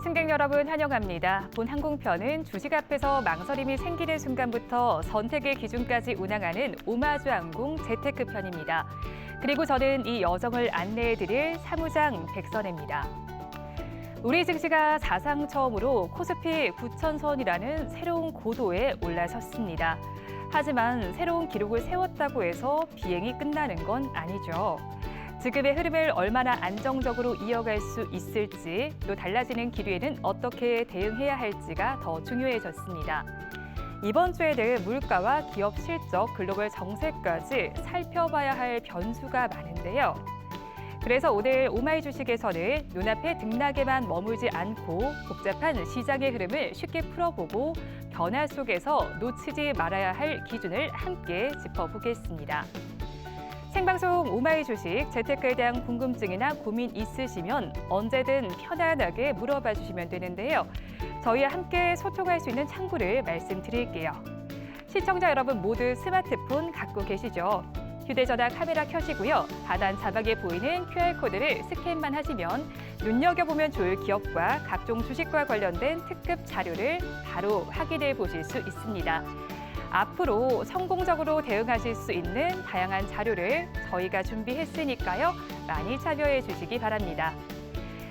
승객 여러분 환영합니다. 본 항공편은 주식 앞에서 망설임이 생기는 순간부터 선택의 기준까지 운항하는 오마주항공 재테크 편입니다. 그리고 저는 이 여정을 안내해드릴 사무장 백선혜입니다. 우리 증시가 사상 처음으로 코스피 9,000선이라는 새로운 고도에 올라섰습니다. 하지만 새로운 기록을 세웠다고 해서 비행이 끝나는 건 아니죠. 지금의 흐름을 얼마나 안정적으로 이어갈 수 있을지, 또 달라지는 기류에는 어떻게 대응해야 할지가 더 중요해졌습니다. 이번 주에는 물가와 기업 실적, 글로벌 정세까지 살펴봐야 할 변수가 많은데요. 그래서 오늘 오마이 주식에서는 눈앞에 등락에만 머물지 않고 복잡한 시장의 흐름을 쉽게 풀어보고 변화 속에서 놓치지 말아야 할 기준을 함께 짚어보겠습니다. 생방송 오마이 주식, 재테크에 대한 궁금증이나 고민 있으시면 언제든 편안하게 물어봐 주시면 되는데요. 저희와 함께 소통할 수 있는 창구를 말씀드릴게요. 시청자 여러분 모두 스마트폰 갖고 계시죠? 휴대전화 카메라 켜시고요. 하단 자막에 보이는 QR코드를 스캔만 하시면 눈여겨보면 좋을 기업과 각종 주식과 관련된 특급 자료를 바로 확인해 보실 수 있습니다. 앞으로 성공적으로 대응하실 수 있는 다양한 자료를 저희가 준비했으니까요. 많이 참여해 주시기 바랍니다.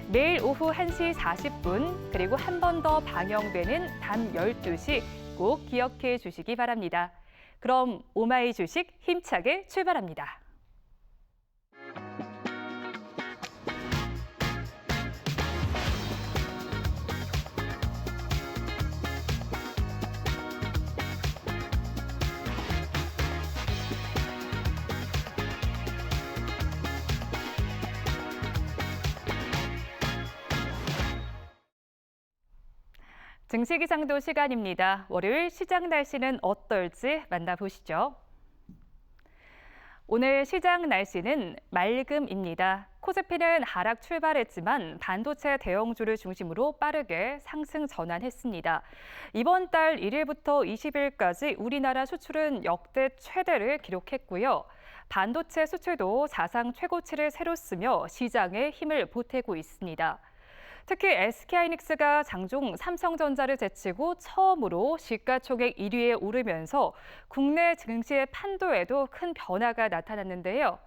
매일 오후 1시 40분 그리고 한 번 더 방영되는 밤 12시 꼭 기억해 주시기 바랍니다. 그럼 오마이 주식 힘차게 출발합니다. 증시 기상도 시간입니다. 월요일 시장 날씨는 어떨지 만나보시죠. 오늘 시장 날씨는 맑음입니다. 코스피는 하락 출발했지만 반도체 대형주를 중심으로 빠르게 상승 전환했습니다. 이번 달 1일부터 20일까지 우리나라 수출은 역대 최대를 기록했고요. 반도체 수출도 사상 최고치를 새로 쓰며 시장에 힘을 보태고 있습니다. 특히 SK하이닉스가 장중 삼성전자를 제치고 처음으로 시가총액 1위에 오르면서 국내 증시의 판도에도 큰 변화가 나타났는데요.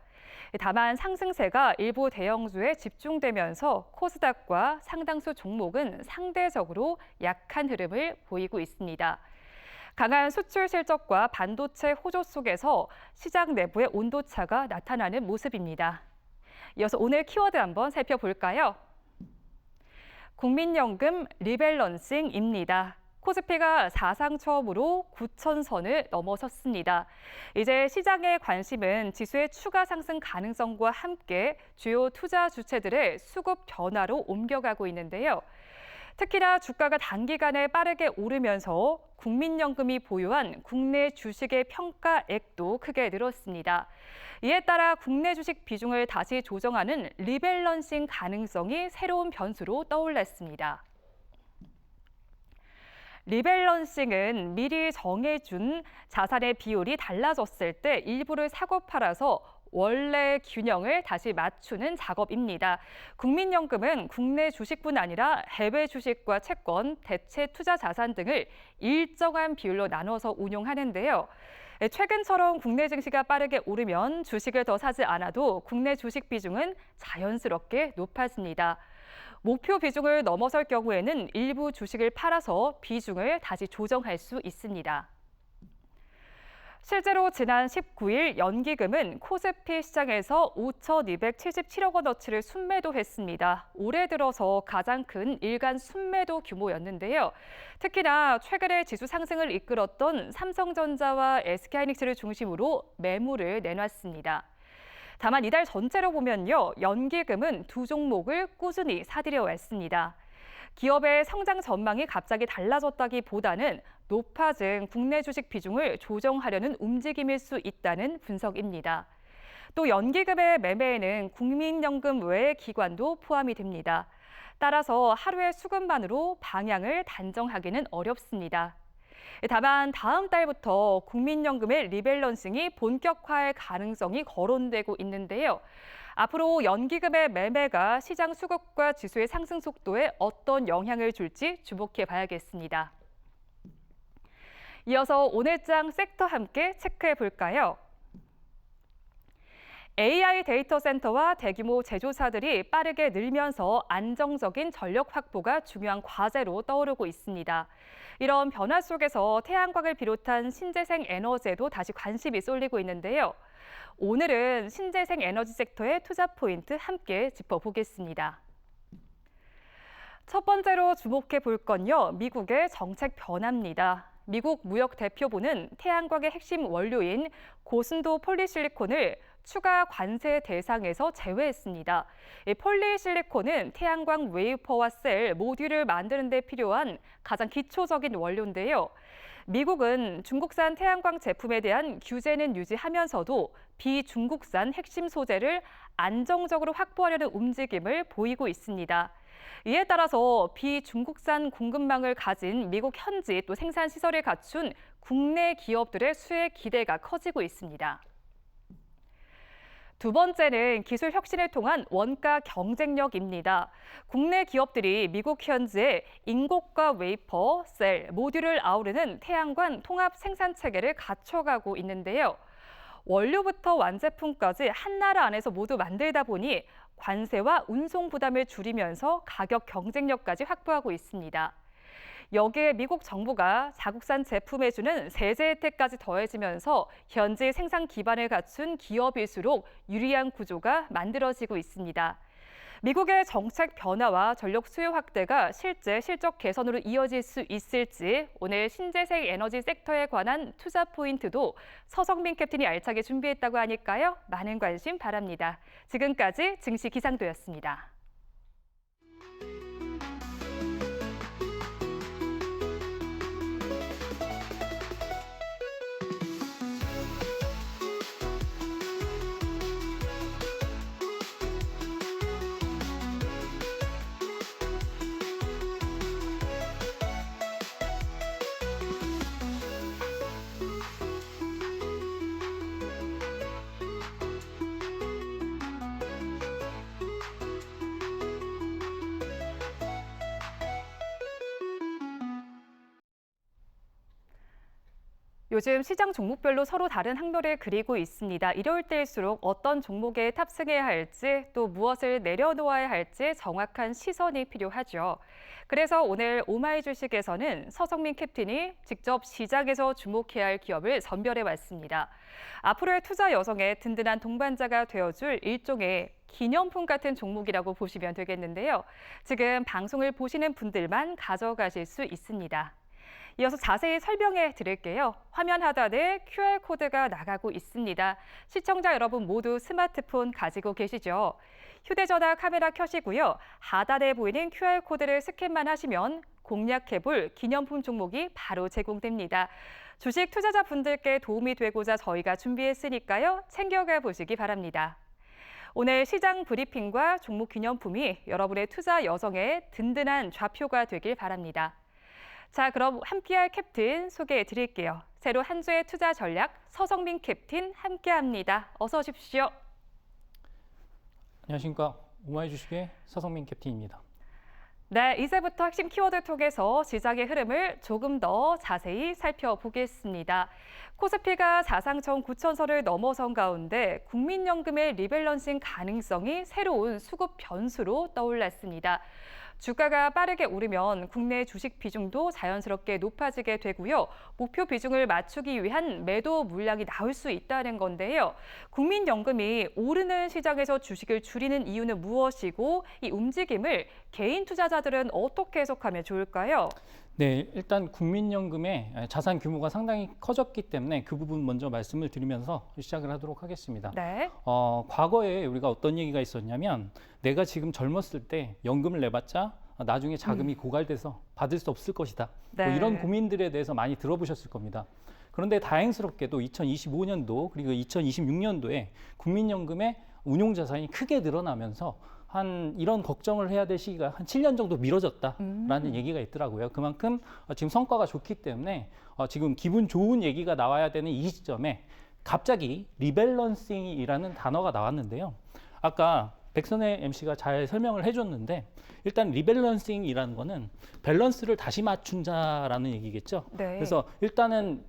다만 상승세가 일부 대형주에 집중되면서 코스닥과 상당수 종목은 상대적으로 약한 흐름을 보이고 있습니다. 강한 수출 실적과 반도체 호조 속에서 시장 내부의 온도차가 나타나는 모습입니다. 이어서 오늘 키워드 한번 살펴볼까요? 국민연금 리밸런싱입니다. 코스피가 사상 처음으로 9,000선을 넘어섰습니다. 이제 시장의 관심은 지수의 추가 상승 가능성과 함께 주요 투자 주체들의 수급 변화로 옮겨가고 있는데요. 특히나 주가가 단기간에 빠르게 오르면서 국민연금이 보유한 국내 주식의 평가액도 크게 늘었습니다. 이에 따라 국내 주식 비중을 다시 조정하는 리밸런싱 가능성이 새로운 변수로 떠올랐습니다. 리밸런싱은 미리 정해준 자산의 비율이 달라졌을 때 일부를 사고 팔아서 원래 균형을 다시 맞추는 작업입니다. 국민연금은 국내 주식뿐 아니라 해외 주식과 채권, 대체 투자 자산 등을 일정한 비율로 나눠서 운용하는데요. 최근처럼 국내 증시가 빠르게 오르면 주식을 더 사지 않아도 국내 주식 비중은 자연스럽게 높아집니다. 목표 비중을 넘어설 경우에는 일부 주식을 팔아서 비중을 다시 조정할 수 있습니다. 실제로 지난 19일 연기금은 코스피 시장에서 5,277억 원어치를 순매도했습니다. 올해 들어서 가장 큰 일간 순매도 규모였는데요. 특히나 최근에 지수 상승을 이끌었던 삼성전자와 SK하이닉스를 중심으로 매물을 내놨습니다. 다만 이달 전체로 보면요, 연기금은 두 종목을 꾸준히 사들여 왔습니다. 기업의 성장 전망이 갑자기 달라졌다기보다는 높아진 국내 주식 비중을 조정하려는 움직임일 수 있다는 분석입니다. 또 연기금의 매매에는 국민연금 외의 기관도 포함이 됩니다. 따라서 하루의 수급만으로 방향을 단정하기는 어렵습니다. 다만 다음 달부터 국민연금의 리밸런싱이 본격화할 가능성이 거론되고 있는데요. 앞으로 연기금의 매매가 시장 수급과 지수의 상승 속도에 어떤 영향을 줄지 주목해 봐야겠습니다. 이어서 오늘장 섹터 함께 체크해 볼까요? AI 데이터 센터와 대규모 제조사들이 빠르게 늘면서 안정적인 전력 확보가 중요한 과제로 떠오르고 있습니다. 이런 변화 속에서 태양광을 비롯한 신재생 에너지에도 다시 관심이 쏠리고 있는데요. 오늘은 신재생 에너지 섹터의 투자 포인트 함께 짚어보겠습니다. 첫 번째로 주목해 볼 건요, 미국의 정책 변화입니다. 미국 무역대표부는 태양광의 핵심 원료인 고순도 폴리실리콘을 추가 관세 대상에서 제외했습니다. 이 폴리실리콘은 태양광 웨이퍼와 셀, 모듈을 만드는 데 필요한 가장 기초적인 원료인데요. 미국은 중국산 태양광 제품에 대한 규제는 유지하면서도 비중국산 핵심 소재를 안정적으로 확보하려는 움직임을 보이고 있습니다. 이에 따라서 비중국산 공급망을 가진 미국 현지 또 생산 시설을 갖춘 국내 기업들의 수혜 기대가 커지고 있습니다. 두 번째는 기술 혁신을 통한 원가 경쟁력입니다. 국내 기업들이 미국 현지에 인고가 웨이퍼, 셀, 모듈을 아우르는 태양광 통합 생산 체계를 갖춰가고 있는데요. 원료부터 완제품까지 한 나라 안에서 모두 만들다 보니 관세와 운송 부담을 줄이면서 가격 경쟁력까지 확보하고 있습니다. 여기에 미국 정부가 자국산 제품에 주는 세제 혜택까지 더해지면서 현지 생산 기반을 갖춘 기업일수록 유리한 구조가 만들어지고 있습니다. 미국의 정책 변화와 전력 수요 확대가 실제 실적 개선으로 이어질 수 있을지 오늘 신재생 에너지 섹터에 관한 투자 포인트도 서성민 캡틴이 알차게 준비했다고 하니까요. 많은 관심 바랍니다. 지금까지 증시 기상도였습니다. 요즘 시장 종목별로 서로 다른 항로를 그리고 있습니다. 이럴 때일수록 어떤 종목에 탑승해야 할지 또 무엇을 내려놓아야 할지 정확한 시선이 필요하죠. 그래서 오늘 오마이 주식에서는 서성민 캡틴이 직접 시장에서 주목해야 할 기업을 선별해 왔습니다. 앞으로의 투자 여정에 든든한 동반자가 되어줄 일종의 기념품 같은 종목이라고 보시면 되겠는데요. 지금 방송을 보시는 분들만 가져가실 수 있습니다. 이어서 자세히 설명해 드릴게요. 화면 하단에 QR코드가 나가고 있습니다. 시청자 여러분 모두 스마트폰 가지고 계시죠? 휴대전화 카메라 켜시고요. 하단에 보이는 QR코드를 스캔만 하시면 공략해볼 기념품 종목이 바로 제공됩니다. 주식 투자자분들께 도움이 되고자 저희가 준비했으니까요. 챙겨가 보시기 바랍니다. 오늘 시장 브리핑과 종목 기념품이 여러분의 투자 여정에 든든한 좌표가 되길 바랍니다. 자, 그럼 함께할 캡틴 소개해 드릴게요. 새로 한 주의 투자 전략 서성민 캡틴 함께합니다. 어서 오십시오. 안녕하십니까. 오마이 주식의 서성민 캡틴입니다. 네, 이제부터 핵심 키워드 통해서 시장의 흐름을 조금 더 자세히 살펴보겠습니다. 코스피가 사상천 9천선을 넘어선 가운데 국민연금의 리밸런싱 가능성이 새로운 수급 변수로 떠올랐습니다. 주가가 빠르게 오르면 국내 주식 비중도 자연스럽게 높아지게 되고요. 목표 비중을 맞추기 위한 매도 물량이 나올 수 있다는 건데요. 국민연금이 오르는 시장에서 주식을 줄이는 이유는 무엇이고 이 움직임을 개인 투자자들은 어떻게 해석하면 좋을까요? 네, 일단 국민연금의 자산 규모가 상당히 커졌기 때문에 그 부분 먼저 말씀을 드리면서 시작을 하도록 하겠습니다. 네. 과거에 우리가 어떤 얘기가 있었냐면 내가 지금 젊었을 때 연금을 내봤자 나중에 자금이 고갈돼서 받을 수 없을 것이다. 네. 뭐 이런 고민들에 대해서 많이 들어보셨을 겁니다. 그런데 다행스럽게도 2025년도 그리고 2026년도에 국민연금의 운용자산이 크게 늘어나면서 이런 걱정을 해야 될 시기가 한 7년 정도 미뤄졌다라는 얘기가 있더라고요. 그만큼 지금 성과가 좋기 때문에 지금 기분 좋은 얘기가 나와야 되는 이 시점에 갑자기 리밸런싱이라는 단어가 나왔는데요. 아까 백선혜 MC가 잘 설명을 해줬는데 일단 리밸런싱이라는 거는 밸런스를 다시 맞춘다라는 얘기겠죠. 네. 그래서 일단은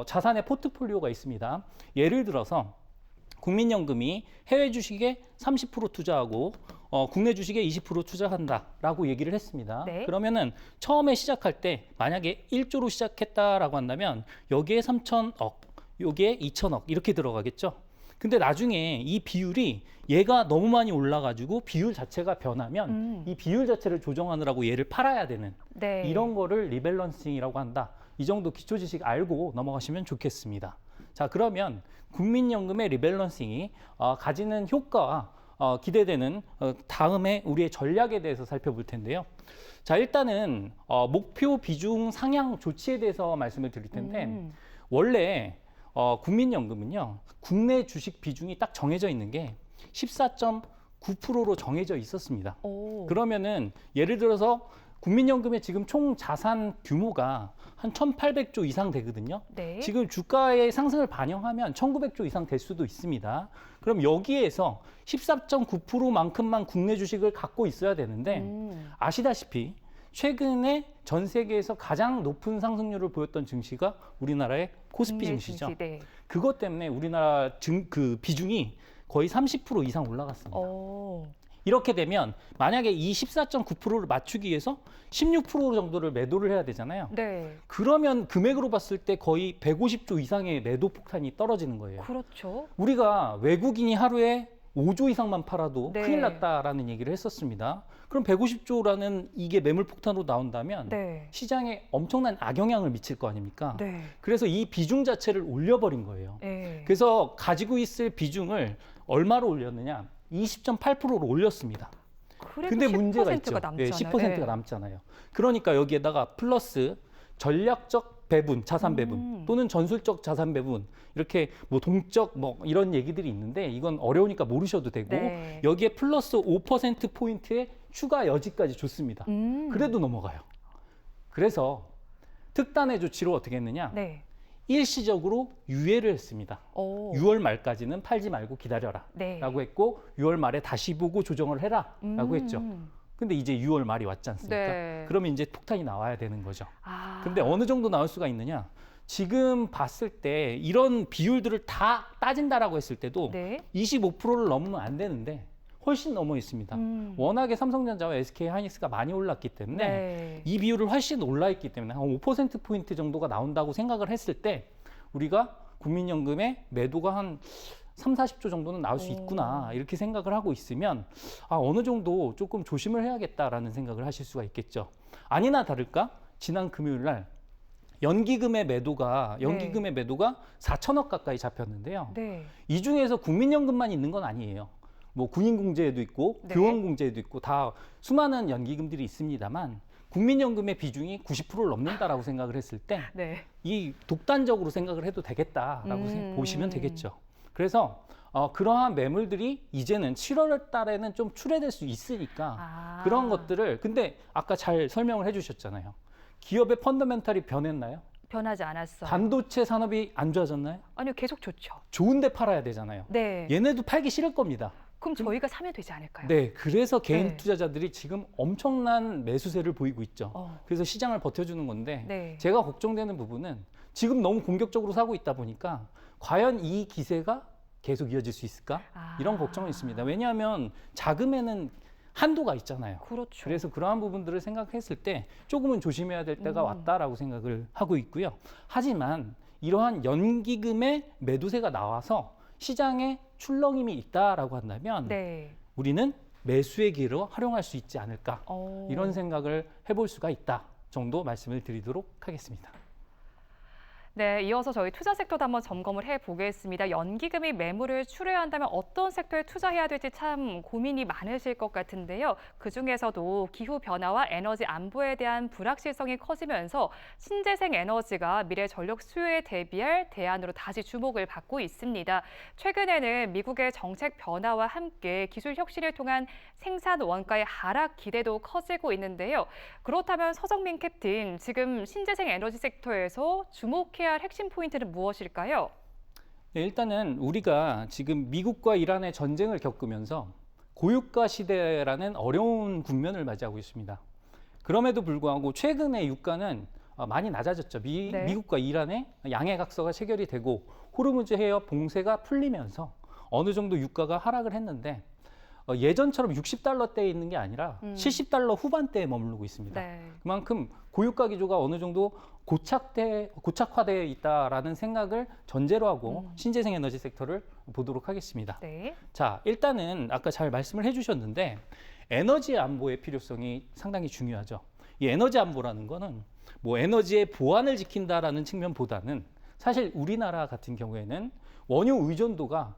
자산의 포트폴리오가 있습니다. 예를 들어서 국민연금이 해외 주식에 30% 투자하고 국내 주식에 20% 투자한다라고 얘기를 했습니다. 네. 그러면은 처음에 시작할 때 만약에 1조로 시작했다라고 한다면 여기에 3천억, 여기에 2천억 이렇게 들어가겠죠. 근데 나중에 이 비율이 얘가 너무 많이 올라가지고 비율 자체가 변하면 이 비율 자체를 조정하느라고 얘를 팔아야 되는 네. 이런 거를 리밸런싱이라고 한다. 이 정도 기초 지식 알고 넘어가시면 좋겠습니다. 자, 그러면 국민연금의 리밸런싱이 가지는 효과와 기대되는 다음에 우리의 전략에 대해서 살펴볼 텐데요. 자, 일단은 목표 비중 상향 조치에 대해서 말씀을 드릴 텐데 원래 국민연금은요, 국내 주식 비중이 딱 정해져 있는 게 14.9%로 정해져 있었습니다. 오. 그러면은 예를 들어서 국민연금의 지금 총 자산 규모가 한 1,800조 이상 되거든요. 네. 지금 주가의 상승을 반영하면 1,900조 이상 될 수도 있습니다. 그럼 여기에서 14.9%만큼만 국내 주식을 갖고 있어야 되는데 아시다시피 최근에 전 세계에서 가장 높은 상승률을 보였던 증시가 우리나라의 코스피 국내 증시죠. 증시, 네. 그것 때문에 우리나라 그 비중이 거의 30% 이상 올라갔습니다. 오. 이렇게 되면 만약에 이 14.9%를 맞추기 위해서 16% 정도를 매도를 해야 되잖아요. 네. 그러면 금액으로 봤을 때 거의 150조 이상의 매도 폭탄이 떨어지는 거예요. 그렇죠. 우리가 외국인이 하루에 5조 이상만 팔아도 네. 큰일 났다라는 얘기를 했었습니다. 그럼 150조라는 이게 매물 폭탄으로 나온다면 네. 시장에 엄청난 악영향을 미칠 거 아닙니까? 네. 그래서 이 비중 자체를 올려버린 거예요. 네. 그래서 가지고 있을 비중을 얼마로 올렸느냐? 20.8%로 올렸습니다. 근데 문제가 있죠. 남잖아요. 네, 10%가 남잖아요. 그러니까 여기에다가 플러스 전략적 배분, 자산 배분 또는 전술적 자산 배분 이렇게 뭐 동적 뭐 이런 얘기들이 있는데 이건 어려우니까 모르셔도 되고 네. 여기에 플러스 5% 포인트의 추가 여지까지 줬습니다. 그래도 넘어가요. 그래서 특단의 조치로 어떻게 했느냐? 네. 일시적으로 유예를 했습니다. 오. 6월 말까지는 팔지 말고 기다려라 네. 라고 했고 6월 말에 다시 보고 조정을 해라 라고 했죠. 근데 이제 6월 말이 왔지 않습니까? 네. 그러면 이제 폭탄이 나와야 되는 거죠. 아. 근데 어느 정도 나올 수가 있느냐? 지금 봤을 때 이런 비율들을 다 따진다라고 했을 때도 네. 25%를 넘으면 안 되는데 훨씬 넘어 있습니다. 워낙에 삼성전자와 SK 하이닉스가 많이 올랐기 때문에 네. 이 비율을 훨씬 올라 있기 때문에 한 5%포인트 정도가 나온다고 생각을 했을 때 우리가 국민연금의 매도가 한 3, 40조 정도는 나올 수 있구나 이렇게 생각을 하고 있으면 어느 정도 조금 조심을 해야겠다라는 생각을 하실 수가 있겠죠. 아니나 다를까 지난 금요일 날 연기금의 매도가 4천억 가까이 잡혔는데요. 네. 이 중에서 국민연금만 있는 건 아니에요. 뭐 군인공제에도 있고 네. 교원공제에도 있고 다 수많은 연기금들이 있습니다만 국민연금의 비중이 90%를 넘는다라고 생각을 했을 때 이 네. 독단적으로 생각을 해도 되겠다라고 보시면 되겠죠. 그래서 그러한 매물들이 이제는 7월 달에는 좀 출회될 수 있으니까 그런 것들을 근데 아까 잘 설명을 해주셨잖아요. 기업의 펀더멘탈이 변했나요? 변하지 않았어요. 반도체 산업이 안 좋아졌나요? 아니요, 계속 좋죠. 좋은데 팔아야 되잖아요. 네. 얘네도 팔기 싫을 겁니다. 그럼 저희가 사면 되지 않을까요? 네, 그래서 개인 네. 투자자들이 지금 엄청난 매수세를 보이고 있죠. 그래서 시장을 버텨주는 건데 네. 제가 걱정되는 부분은 지금 너무 공격적으로 사고 있다 보니까 과연 이 기세가 계속 이어질 수 있을까? 이런 걱정은 있습니다. 왜냐하면 자금에는 한도가 있잖아요. 그렇죠. 그래서 그러한 부분들을 생각했을 때 조금은 조심해야 될 때가 왔다라고 생각을 하고 있고요. 하지만 이러한 연기금의 매도세가 나와서 시장에 출렁임이 있다라고 한다면 네. 우리는 매수의 기회로 활용할 수 있지 않을까 이런 생각을 해볼 수가 있다 정도 말씀을 드리도록 하겠습니다. 네, 이어서 저희 투자 섹터도 한번 점검을 해보겠습니다. 연기금이 매물을 출회한다면 어떤 섹터에 투자해야 될지 참 고민이 많으실 것 같은데요. 그중에서도 기후변화와 에너지 안보에 대한 불확실성이 커지면서 신재생 에너지가 미래 전력 수요에 대비할 대안으로 다시 주목을 받고 있습니다. 최근에는 미국의 정책 변화와 함께 기술 혁신을 통한 생산 원가의 하락 기대도 커지고 있는데요. 그렇다면 서정민 캡틴, 지금 신재생 에너지 섹터에서 주목해야 할 핵심 포인트는 무엇일까요? 네, 일단은 우리가 지금 미국과 이란의 전쟁을 겪으면서 고유가 시대라는 어려운 국면을 맞이하고 있습니다. 그럼에도 불구하고 최근에 유가는 많이 낮아졌죠. 네. 미국과 이란의 양해각서가 체결이 되고 호르무즈 해협 봉쇄가 풀리면서 어느 정도 유가가 하락을 했는데 예전처럼 60달러대에 있는 게 아니라 70달러 후반대에 머무르고 있습니다. 네. 그만큼 고유가 기조가 어느 정도 고착화되어 있다라는 생각을 전제로 하고 신재생 에너지 섹터를 보도록 하겠습니다. 네. 자, 일단은 아까 잘 말씀을 해주셨는데 에너지 안보의 필요성이 상당히 중요하죠. 이 에너지 안보라는 거는 뭐 에너지의 보안을 지킨다라는 측면보다는 사실 우리나라 같은 경우에는 원유 의존도가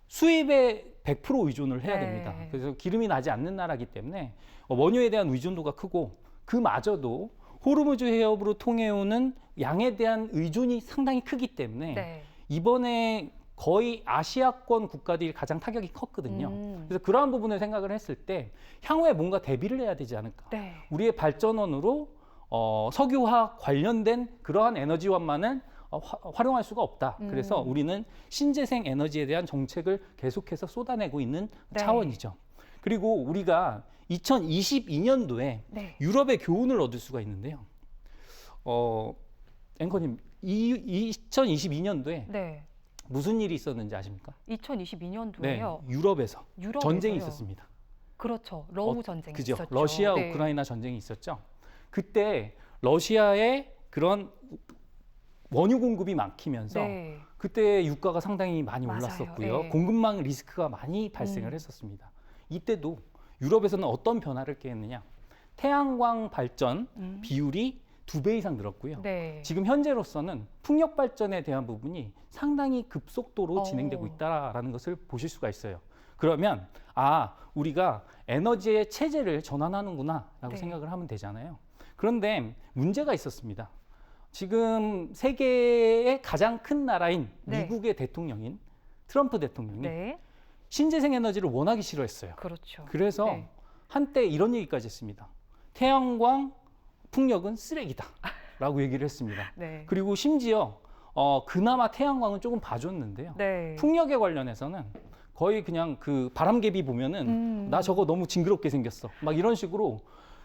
수입에 100% 의존을 해야 네. 됩니다. 그래서 기름이 나지 않는 나라이기 때문에 원유에 대한 의존도가 크고 그마저도 호르무즈 해협으로 통해오는 양에 대한 의존이 상당히 크기 때문에 네. 이번에 거의 아시아권 국가들이 가장 타격이 컸거든요. 그래서 그러한 부분을 생각을 했을 때 향후에 뭔가 대비를 해야 되지 않을까. 네. 우리의 발전원으로 석유화 관련된 그러한 에너지원만은 활용할 수가 없다. 그래서 우리는 신재생 에너지에 대한 정책을 계속해서 쏟아내고 있는 네. 차원이죠. 그리고 우리가 2022년도에 네. 유럽의 교훈을 얻을 수가 있는데요. 앵커님, 2022년도에 네. 무슨 일이 있었는지 아십니까? 2022년도에요. 네, 유럽에서 유럽에서요. 전쟁이 있었습니다. 그렇죠. 러우 전쟁이 그죠? 있었죠. 러시아 네. 우크라이나 전쟁이 있었죠. 그때 러시아의 그런 원유 공급이 막히면서 네. 그때 유가가 상당히 많이 맞아요. 올랐었고요. 예. 공급망 리스크가 많이 발생을 했었습니다. 이때도 유럽에서는 어떤 변화를 꾀했느냐? 태양광 발전 비율이 2배 이상 늘었고요. 네. 지금 현재로서는 풍력 발전에 대한 부분이 상당히 급속도로 진행되고 어. 있다라는 것을 보실 수가 있어요. 그러면 우리가 에너지의 체제를 전환하는구나라고 네. 생각을 하면 되잖아요. 그런데 문제가 있었습니다. 지금 세계의 가장 큰 나라인 네. 미국의 대통령인 트럼프 대통령이 네. 신재생 에너지를 원하기 싫어했어요. 그렇죠. 그래서 네. 한때 이런 얘기까지 했습니다. 태양광, 풍력은 쓰레기다라고 얘기를 했습니다. 네. 그리고 심지어 그나마 태양광은 조금 봐줬는데요. 네. 풍력에 관련해서는 거의 그냥 그 바람개비 보면은 나 저거 너무 징그럽게 생겼어. 막 이런 식으로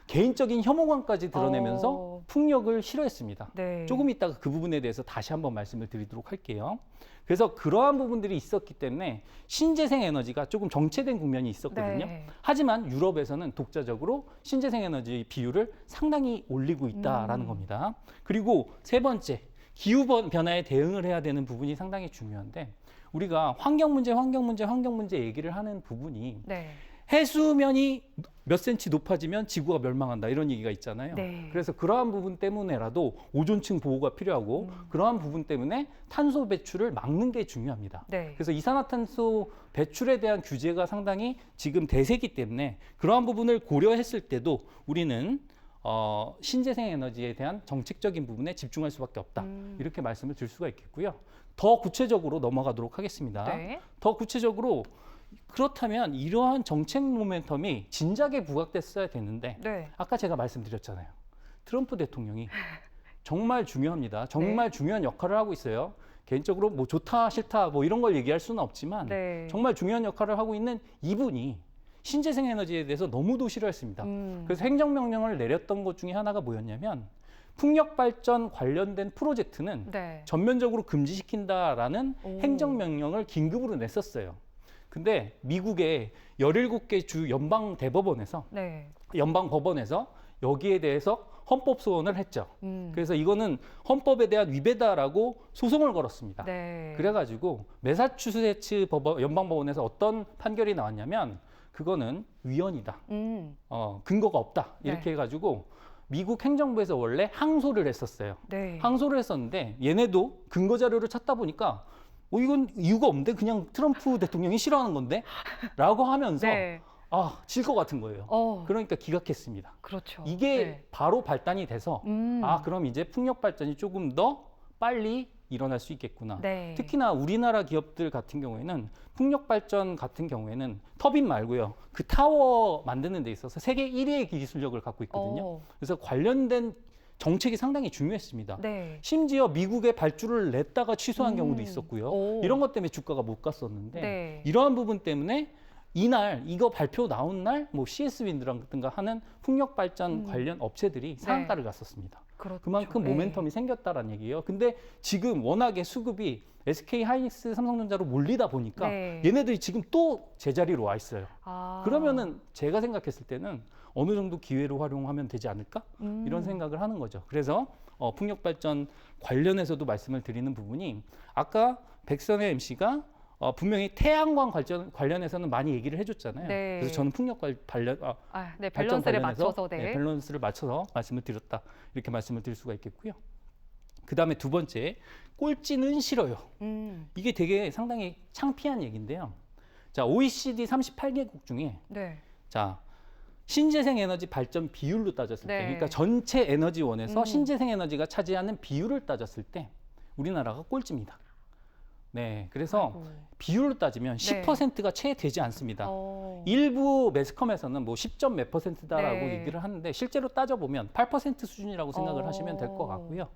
개인적인 혐오감까지 드러내면서 풍력을 싫어했습니다. 네. 조금 이따가 그 부분에 대해서 다시 한번 말씀을 드리도록 할게요. 그래서 그러한 부분들이 있었기 때문에 신재생 에너지가 조금 정체된 국면이 있었거든요. 네. 하지만 유럽에서는 독자적으로 신재생 에너지 비율을 상당히 올리고 있다라는 겁니다. 그리고 세 번째, 기후 변화에 대응을 해야 되는 부분이 상당히 중요한데 우리가 환경 문제 얘기를 하는 부분이 네. 해수면이 몇 센치 높아지면 지구가 멸망한다 이런 얘기가 있잖아요. 네. 그래서 그러한 부분 때문에라도 오존층 보호가 필요하고 그러한 부분 때문에 탄소 배출을 막는 게 중요합니다. 네. 그래서 이산화탄소 배출에 대한 규제가 상당히 지금 대세기 때문에 그러한 부분을 고려했을 때도 우리는 신재생 에너지에 대한 정책적인 부분에 집중할 수밖에 없다. 이렇게 말씀을 드릴 수가 있겠고요. 더 구체적으로 넘어가도록 하겠습니다. 네. 더 구체적으로 그렇다면 이러한 정책 모멘텀이 진작에 부각됐어야 되는데 네. 아까 제가 말씀드렸잖아요. 트럼프 대통령이 정말 중요합니다. 정말 중요한 역할을 하고 있어요. 개인적으로 뭐 좋다 싫다 뭐 이런 걸 얘기할 수는 없지만 네. 정말 중요한 역할을 하고 있는 이분이 신재생 에너지에 대해서 너무도 싫어했습니다. 그래서 행정명령을 내렸던 것 중에 하나가 뭐였냐면 풍력 발전 관련된 프로젝트는 네. 전면적으로 금지시킨다라는 오. 행정명령을 긴급으로 냈었어요. 근데 미국의 17개 주 연방 대법원에서 네. 연방 법원에서 여기에 대해서 헌법 소원을 했죠. 그래서 이거는 헌법에 대한 위배다라고 소송을 걸었습니다. 네. 그래가지고 매사추세츠 연방 법원에서 어떤 판결이 나왔냐면 그거는 위헌이다. 근거가 없다. 이렇게 네. 해가지고 미국 행정부에서 원래 항소를 했었어요. 네. 항소를 했었는데 얘네도 근거 자료를 찾다 보니까 이건 이유가 없는데 그냥 트럼프 대통령이 싫어하는 건데? 라고 하면서 네. 질 것 같은 거예요. 그러니까 기각했습니다. 그렇죠. 이게 네. 바로 발단이 돼서 그럼 이제 풍력 발전이 조금 더 빨리 일어날 수 있겠구나. 네. 특히나 우리나라 기업들 같은 경우에는 풍력 발전 같은 경우에는 터빈 말고요. 그 타워 만드는 데 있어서 세계 1위의 기술력을 갖고 있거든요. 그래서 관련된 정책이 상당히 중요했습니다. 네. 심지어 미국에 발주를 냈다가 취소한 경우도 있었고요. 이런 것 때문에 주가가 못 갔었는데 네. 이러한 부분 때문에 이날 이거 발표 나온 날 뭐 CS 윈드라든가 하는 풍력 발전 관련 업체들이 상한가를 갔었습니다. 그렇죠. 그만큼 네. 모멘텀이 생겼다라는 얘기예요. 근데 지금 워낙에 수급이 SK 하이닉스, 삼성전자로 몰리다 보니까 네. 얘네들이 지금 또 제자리로 와 있어요. 아. 그러면은 제가 생각했을 때는 어느 정도 기회로 활용하면 되지 않을까? 이런 생각을 하는 거죠. 그래서 풍력 발전 관련해서도 말씀을 드리는 부분이 아까 백선의 MC가 분명히 태양광 관련해서는 많이 얘기를 해줬잖아요. 네. 그래서 저는 풍력 발전 밸런스를 관련해서 맞춰서 밸런스를 맞춰서 말씀을 드렸다. 이렇게 말씀을 드릴 수가 있겠고요. 그 다음에 두 번째, 꼴찌는 싫어요. 이게 되게 상당히 창피한 얘기인데요. 자, OECD 38개국 중에 네. 자, 신재생 에너지 발전 비율로 따졌을 때, 네. 그러니까 전체 에너지원에서 신재생 에너지가 차지하는 비율을 따졌을 때 우리나라가 꼴찌입니다. 네, 그래서 아이고. 비율로 따지면 네. 10%가 채 되지 않습니다. 일부 매스컴에서는 뭐 10점 몇 %다라고 네. 얘기를 하는데 실제로 따져보면 8% 수준이라고 생각을 하시면 될 것 같고요.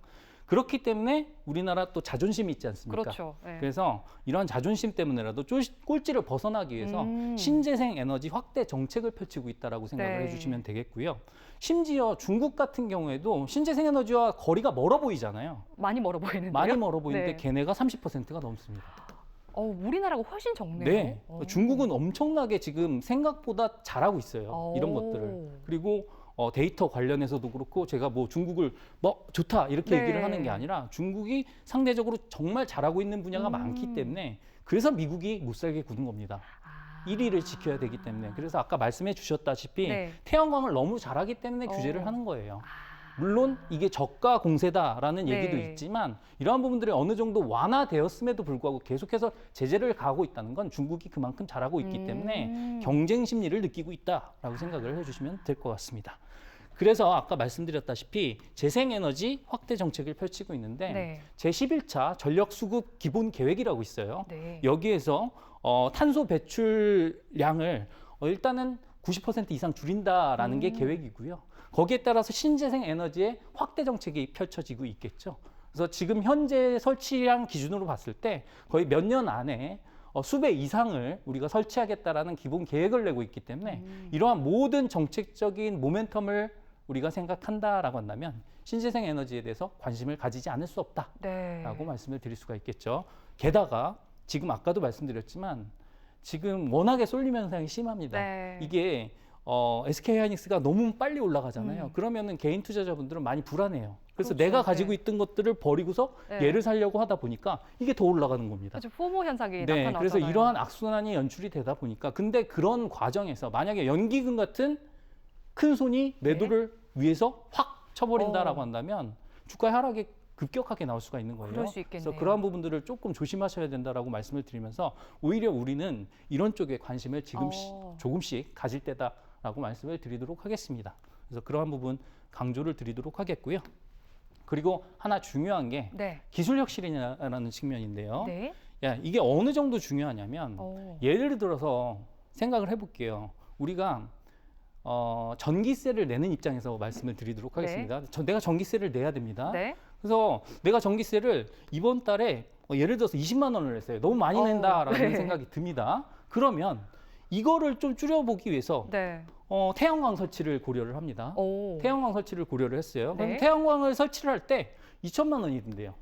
그렇기 때문에 우리나라 또 자존심이 있지 않습니까? 그렇죠. 네. 그래서 이러한 자존심 때문에라도 꼴찌를 벗어나기 위해서 신재생 에너지 확대 정책을 펼치고 있다라고 생각을 네. 해주시면 되겠고요. 심지어 중국 같은 경우에도 신재생 에너지와 거리가 멀어 보이잖아요. 많이 멀어 보이는데요. 많이 멀어 보이는데 네. 걔네가 30%가 넘습니다. 우리나라가 훨씬 적네요. 네, 중국은 엄청나게 지금 생각보다 잘하고 있어요. 이런 것들을. 그리고 데이터 관련해서도 그렇고 제가 뭐 중국을 뭐 좋다 이렇게 네. 얘기를 하는 게 아니라 중국이 상대적으로 정말 잘하고 있는 분야가 많기 때문에 그래서 미국이 못 살게 굳은 겁니다. 1위를 지켜야 되기 때문에. 그래서 아까 말씀해 주셨다시피 네. 태양광을 너무 잘하기 때문에 규제를 하는 거예요. 물론 이게 저가 공세다라는 네. 얘기도 있지만 이러한 부분들이 어느 정도 완화되었음에도 불구하고 계속해서 제재를 가하고 있다는 건 중국이 그만큼 잘하고 있기 때문에 경쟁 심리를 느끼고 있다라고 생각을 해주시면 될 것 같습니다. 그래서 아까 말씀드렸다시피 재생에너지 확대 정책을 펼치고 있는데 네. 제11차 전력수급 기본 계획이라고 있어요. 네. 여기에서 탄소 배출량을 일단은 90% 이상 줄인다라는 게 계획이고요. 거기에 따라서 신재생 에너지의 확대 정책이 펼쳐지고 있겠죠. 그래서 지금 현재 설치량 기준으로 봤을 때 거의 몇 년 안에 수배 이상을 우리가 설치하겠다라는 기본 계획을 내고 있기 때문에 이러한 모든 정책적인 모멘텀을 우리가 생각한다라고 한다면 신재생 에너지에 대해서 관심을 가지지 않을 수 없다라고 네. 말씀을 드릴 수가 있겠죠. 게다가 지금 아까도 말씀드렸지만 지금 워낙에 쏠림 현상이 심합니다. 네. 이게 SK 하이닉스가 너무 빨리 올라가잖아요. 그러면은 개인 투자자분들은 많이 불안해요. 그래서 그렇죠. 내가 가지고 네. 있던 것들을 버리고서 네. 얘를 살려고 하다 보니까 이게 더 올라가는 겁니다. 그렇죠. 포모 현상이 네, 나타나잖아요. 그래서 이러한 악순환이 연출이 되다 보니까 근데 그런 과정에서 만약에 연기금 같은 큰 손이 매도를 위해서 확 쳐버린다라고 한다면 주가 하락이 급격하게 나올 수가 있는 거예요. 그럴 수 있겠네요. 그래서 그러한 부분들을 조금 조심하셔야 된다라고 말씀을 드리면서 오히려 우리는 이런 쪽에 관심을 지금 조금씩 가질 때다라고 말씀을 드리도록 하겠습니다. 그래서 그러한 부분 강조를 드리도록 하겠고요. 그리고 하나 중요한 게 네. 기술 혁신이라는 측면인데요. 네. 야, 이게 어느 정도 중요하냐면 예를 들어서 생각을 해볼게요. 우리가 전기세를 내는 입장에서 말씀을 드리도록 하겠습니다. 내가 전기세를 내야 됩니다. 네. 그래서 내가 전기세를 이번 달에 예를 들어서 20만 원을 냈어요. 너무 많이 낸다라는 네. 생각이 듭니다. 그러면 이거를 좀 줄여보기 위해서 네. 태양광 설치를 고려를 합니다. 태양광 설치를 고려를 했어요. 네. 그럼 태양광을 설치를 할 때 2천만 원이 든대요.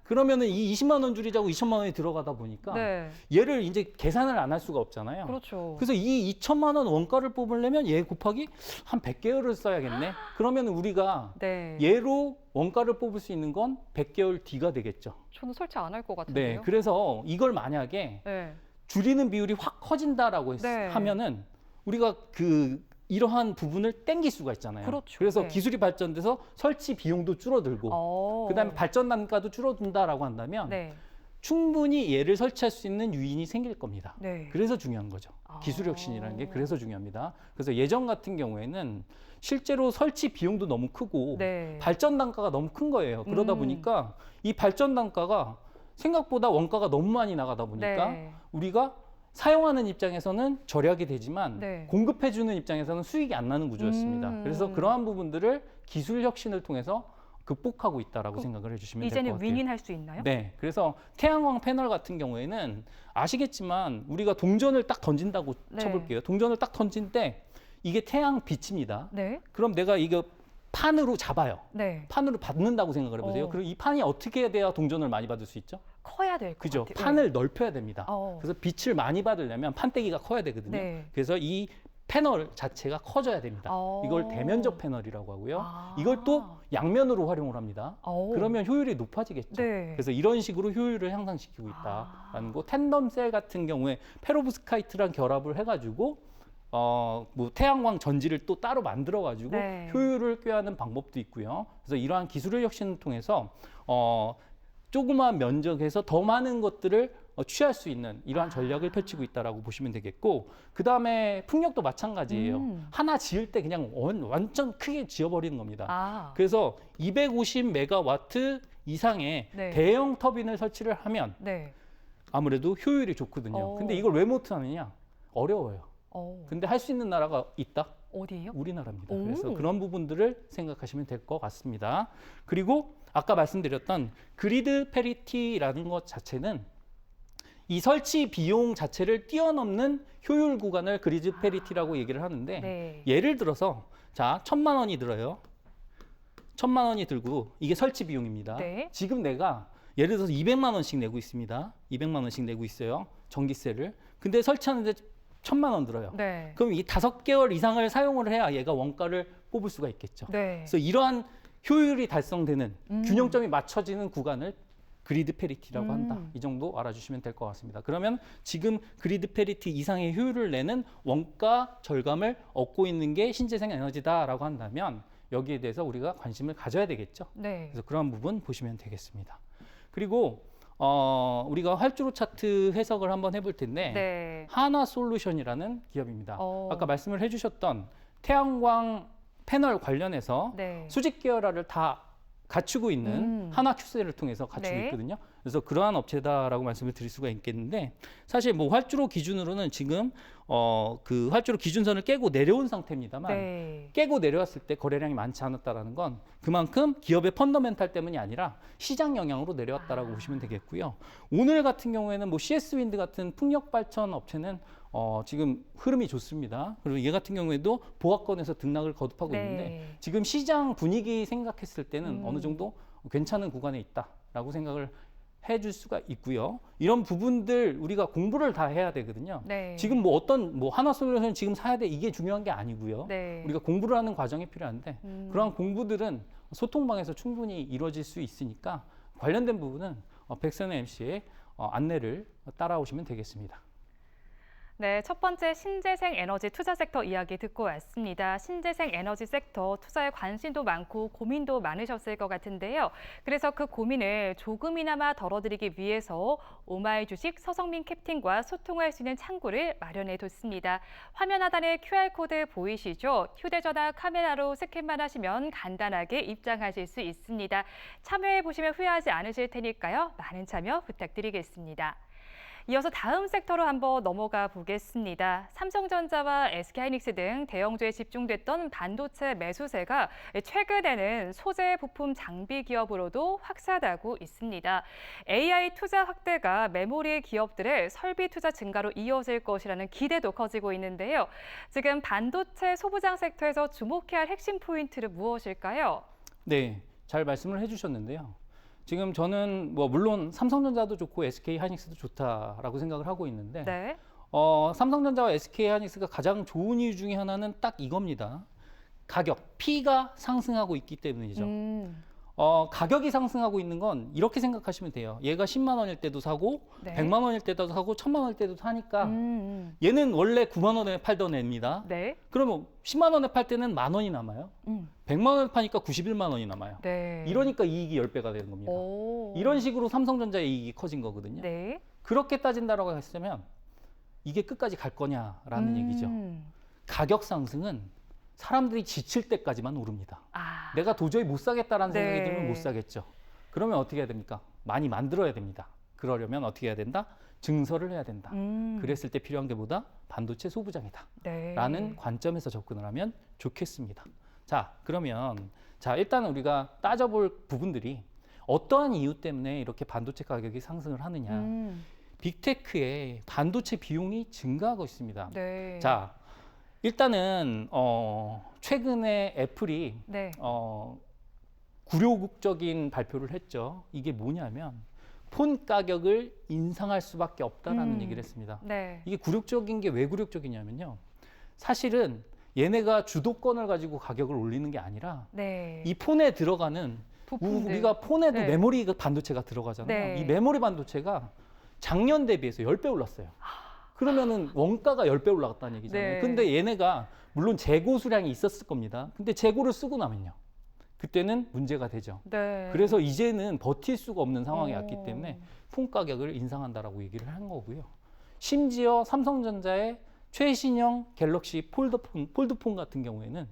그러면은 이 20만 원 줄이자고 2천만 원이 들어가다 보니까 네. 얘를 이제 계산을 안 할 수가 없잖아요. 그렇죠. 그래서 이 2천만 원 원가를 뽑으려면 얘 곱하기 한 100개월을 써야겠네. 그러면 우리가 네. 얘로 원가를 뽑을 수 있는 건 100개월 뒤가 되겠죠. 저는 설치 안 할 것 네, 같은데요. 그래서 이걸 만약에 네. 줄이는 비율이 확 커진다라고 네. 하면은 우리가 그 이러한 부분을 땡길 수가 있잖아요. 그렇죠. 그래서 네. 기술이 발전돼서 설치 비용도 줄어들고 그다음에 발전 단가도 줄어든다라고 한다면 네. 충분히 얘를 설치할 수 있는 유인이 생길 겁니다. 네. 그래서 중요한 거죠. 기술 혁신이라는 게 그래서 중요합니다. 그래서 예전 같은 경우에는 실제로 설치 비용도 너무 크고 네. 발전 단가가 너무 큰 거예요. 그러다 보니까 이 발전 단가가 생각보다 원가가 너무 많이 나가다 보니까 네. 우리가 사용하는 입장에서는 절약이 되지만 네. 공급해주는 입장에서는 수익이 안 나는 구조였습니다. 그래서 그러한 부분들을 기술 혁신을 통해서 극복하고 있다라고 생각을 해주시면 될 것 이제는 같아요. 윈윈할 수 있나요? 네, 그래서 태양광 패널 같은 경우에는 아시겠지만 우리가 동전을 딱 던진다고 네. 쳐볼게요. 동전을 딱 던진 때 이게 태양 빛입니다. 네. 그럼 내가 이거 판으로 잡아요. 네. 판으로 받는다고 생각을 해보세요. 어. 그리고 이 판이 어떻게 돼야 동전을 많이 받을 수 있죠? 커야 될 것 그죠? 같아요. 판을 넓혀야 됩니다. 어. 그래서 빛을 많이 받으려면 판때기가 커야 되거든요. 네. 그래서 이 패널 자체가 커져야 됩니다. 어. 이걸 대면적 패널이라고 하고요. 아. 이걸 또 양면으로 활용을 합니다. 어. 그러면 효율이 높아지겠죠. 네. 그래서 이런 식으로 효율을 향상시키고 있다라는 거. 텐덤셀 같은 경우에 페로브스카이트랑 결합을 해가지고 뭐 태양광 전지를 또 따로 만들어가지고 네. 효율을 꾀하는 방법도 있고요. 그래서 이러한 기술의 혁신을 통해서 조그마한 면적에서 더 많은 것들을 취할 수 있는 이러한 전략을 펼치고 있다라고 보시면 되겠고, 그 다음에 풍력도 마찬가지예요. 하나 지을 때 그냥 완전 크게 지어버리는 겁니다. 아. 그래서 250메가와트 이상의 네. 대형 터빈을 설치를 하면 네. 아무래도 효율이 좋거든요. 근데 이걸 왜 못하느냐? 어려워요. 근데 할 수 있는 나라가 있다? 어디예요? 우리나라입니다. 오. 그래서 그런 부분들을 생각하시면 될 것 같습니다. 그리고 아까 말씀드렸던 그리드 페리티라는 것 자체는 이 설치 비용 자체를 뛰어넘는 효율 구간을 그리드 페리티라고 얘기를 하는데, 네. 예를 들어서 자 1,000만 원이 들어요. 1,000만 원이 들고 이게 설치 비용입니다. 네. 지금 내가 예를 들어서 200만 원씩 내고 있습니다. 200만 원씩 내고 있어요. 전기세를. 근데 설치하는데 1,000만 원 들어요. 네. 그럼 이 5개월 이상을 사용을 해야 얘가 원가를 뽑을 수가 있겠죠. 네. 그래서 이러한 효율이 달성되는 균형점이 맞춰지는 구간을 그리드 페리티라고 한다. 이 정도 알아주시면 될 것 같습니다. 그러면 지금 그리드 페리티 이상의 효율을 내는 원가 절감을 얻고 있는 게 신재생 에너지다라고 한다면 여기에 대해서 우리가 관심을 가져야 되겠죠. 네. 그래서 그런 부분 보시면 되겠습니다. 그리고 우리가 활주로 차트 해석을 한번 해볼 텐데, 네. 한화솔루션이라는 기업입니다. 아까 말씀을 해주셨던 태양광 패널 관련해서 네. 수직 계열화를 다 갖추고 있는 한화큐셀을 통해서 갖추고 네. 있거든요. 그래서 그러한 업체다라고 말씀을 드릴 수가 있겠는데, 사실 뭐 활주로 기준으로는 지금 그 활주로 기준선을 깨고 내려온 상태입니다만, 네. 깨고 내려왔을 때 거래량이 많지 않았다라는 건 그만큼 기업의 펀더멘탈 때문이 아니라 시장 영향으로 내려왔다라고 보시면 되겠고요. 오늘 같은 경우에는 뭐 CS 윈드 같은 풍력 발전 업체는 지금 흐름이 좋습니다. 그리고 얘 같은 경우에도 보합권에서 등락을 거듭하고 네. 있는데, 지금 시장 분위기 생각했을 때는 어느 정도 괜찮은 구간에 있다라고 생각을 해줄 수가 있고요. 이런 부분들 우리가 공부를 다 해야 되거든요. 네. 지금 뭐 어떤 뭐 한화솔루션 지금 사야 돼 이게 중요한 게 아니고요. 네. 우리가 공부를 하는 과정이 필요한데 그러한 공부들은 소통방에서 충분히 이루어질 수 있으니까 관련된 부분은 백선의 MC의 안내를 따라오시면 되겠습니다. 네, 첫 번째 신재생 에너지 투자 섹터 이야기 듣고 왔습니다. 신재생 에너지 섹터 투자에 관심도 많고 고민도 많으셨을 것 같은데요. 그래서 그 고민을 조금이나마 덜어드리기 위해서 오마이 주식 서성민 캡틴과 소통할 수 있는 창구를 마련해 뒀습니다. 화면 하단에 QR코드 보이시죠? 휴대전화 카메라로 스캔만 하시면 간단하게 입장하실 수 있습니다. 참여해 보시면 후회하지 않으실 테니까요. 많은 참여 부탁드리겠습니다. 이어서 다음 섹터로 한번 넘어가 보겠습니다. 삼성전자와 SK하이닉스 등 대형주에 집중됐던 반도체 매수세가 최근에는 소재 부품 장비 기업으로도 확산하고 있습니다. AI 투자 확대가 메모리 기업들의 설비 투자 증가로 이어질 것이라는 기대도 커지고 있는데요. 지금 반도체 소부장 섹터에서 주목해야 할 핵심 포인트는 무엇일까요? 네, 잘 말씀을 해주셨는데요. 지금 저는 뭐 물론 삼성전자도 좋고 SK하이닉스도 좋다라고 생각을 하고 있는데, 네. 삼성전자와 SK하이닉스가 가장 좋은 이유 중에 하나는 딱 이겁니다. 가격, P가 상승하고 있기 때문이죠. 가격이 상승하고 있는 건 이렇게 생각하시면 돼요. 얘가 10만 원일 때도 사고 네. 100만 원일 때도 사고 1000만 원일 때도 사니까 음. 얘는 원래 9만 원에 팔던 애입니다. 네. 그러면 10만 원에 팔 때는 만 원이 남아요. 음. 100만 원에 파니까 91만 원이 남아요. 네. 이러니까 이익이 10배가 되는 겁니다. 오. 이런 식으로 삼성전자의 이익이 커진 거거든요. 네. 그렇게 따진다라고 했으면 이게 끝까지 갈 거냐라는 얘기죠. 가격 상승은 사람들이 지칠 때까지만 오릅니다. 아. 내가 도저히 못 사겠다라는 네. 생각이 들면 못 사겠죠. 그러면 어떻게 해야 됩니까? 많이 만들어야 됩니다. 그러려면 어떻게 해야 된다? 증설을 해야 된다. 그랬을 때 필요한 게 뭐다? 반도체 소부장이다. 네. 라는 관점에서 접근을 하면 좋겠습니다. 자, 그러면 일단 우리가 따져볼 부분들이 어떠한 이유 때문에 이렇게 반도체 가격이 상승을 하느냐. 빅테크의 반도체 비용이 증가하고 있습니다. 네. 자, 일단은 최근에 애플이 네. 굴욕적인 발표를 했죠. 이게 뭐냐면 폰 가격을 인상할 수밖에 없다라는 얘기를 했습니다. 네. 이게 굴욕적인 게 왜 굴욕적이냐면요. 사실은 얘네가 주도권을 가지고 가격을 올리는 게 아니라 네. 이 폰에 들어가는 부품들. 우리가 폰에도 네. 메모리 반도체가 들어가잖아요. 네. 이 메모리 반도체가 작년 대비해서 10배 올랐어요. 그러면은 원가가 10배 올라갔다는 얘기잖아요. 네. 근데 얘네가 물론 재고 수량이 있었을 겁니다. 근데 재고를 쓰고 나면요. 그때는 문제가 되죠. 네. 그래서 이제는 버틸 수가 없는 상황이 왔기 오. 때문에 폰 가격을 인상한다라고 얘기를 한 거고요. 심지어 삼성전자의 최신형 갤럭시 폴드폰 같은 경우에는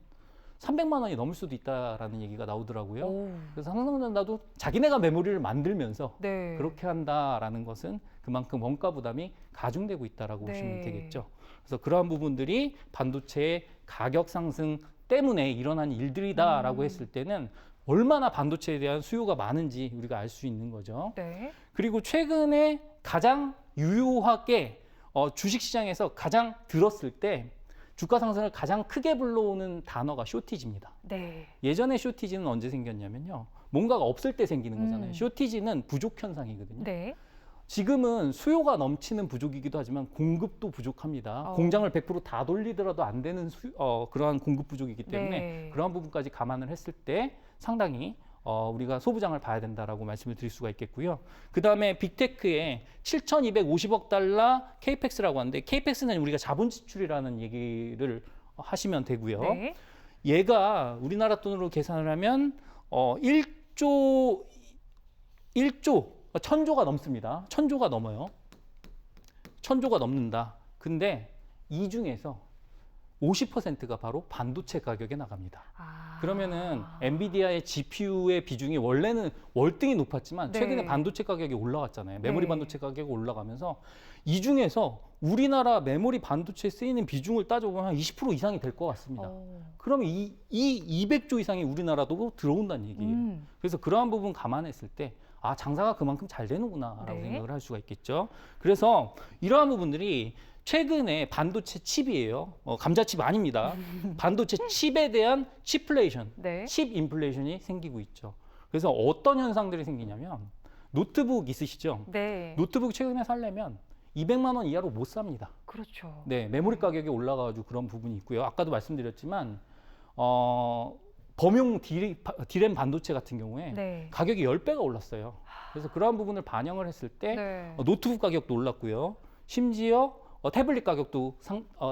300만 원이 넘을 수도 있다라는 얘기가 나오더라고요. 오. 그래서 삼성전자도 자기네가 메모리를 만들면서 네. 그렇게 한다라는 것은 그만큼 원가 부담이 가중되고 있다라고 네. 보시면 되겠죠. 그래서 그러한 부분들이 반도체의 가격 상승 때문에 일어난 일들이다라고 했을 때는 얼마나 반도체에 대한 수요가 많은지 우리가 알 수 있는 거죠. 네. 그리고 최근에 가장 유효하게 주식시장에서 가장 들었을 때 주가 상승을 가장 크게 불러오는 단어가 쇼티지입니다. 네. 예전에 쇼티지는 언제 생겼냐면요. 뭔가가 없을 때 생기는 거잖아요. 음. 쇼티지는 부족 현상이거든요. 네. 지금은 수요가 넘치는 부족이기도 하지만 공급도 부족합니다. 공장을 100%다 돌리더라도 안 되는 그러한 공급 부족이기 때문에 네. 그러한 부분까지 감안을 했을 때 상당히 우리가 소부장을 봐야 된다라고 말씀을 드릴 수가 있겠고요. 그 다음에 빅테크의 7,250억 달러 케이펙스라고 하는데 케이펙스는 우리가 자본 지출이라는 얘기를 하시면 되고요. 네. 얘가 우리나라 돈으로 계산을 하면 1조 1000조가 넘습니다. 1000조가 넘어요. 1000조가 넘는다. 근데 이 중에서 50%가 바로 반도체 가격에 나갑니다. 아. 그러면은 엔비디아의 GPU의 비중이 원래는 월등히 높았지만 네. 최근에 반도체 가격이 올라갔잖아요. 메모리 네. 반도체 가격이 올라가면서 이 중에서 우리나라 메모리 반도체에 쓰이는 비중을 따져보면 한 20% 이상이 될 것 같습니다. 그러면 이 200조 이상이 우리나라도 들어온다는 얘기예요. 그래서 그러한 부분 감안했을 때 장사가 그만큼 잘 되는구나라고 네. 생각을 할 수가 있겠죠. 그래서 이러한 부분들이 최근에 반도체 칩이에요. 감자칩 아닙니다. 반도체 칩에 대한 칩플레이션, 네. 칩 인플레이션이 생기고 있죠. 그래서 어떤 현상들이 생기냐면 노트북 있으시죠? 네. 노트북 최근에 살려면 200만 원 이하로 못 삽니다. 그렇죠. 네, 메모리 가격이 올라가가지고 그런 부분이 있고요. 아까도 말씀드렸지만 범용 디램 반도체 같은 경우에 네. 가격이 10배가 올랐어요. 그래서 그러한 부분을 반영을 했을 때 네. 노트북 가격도 올랐고요. 심지어 태블릿 가격도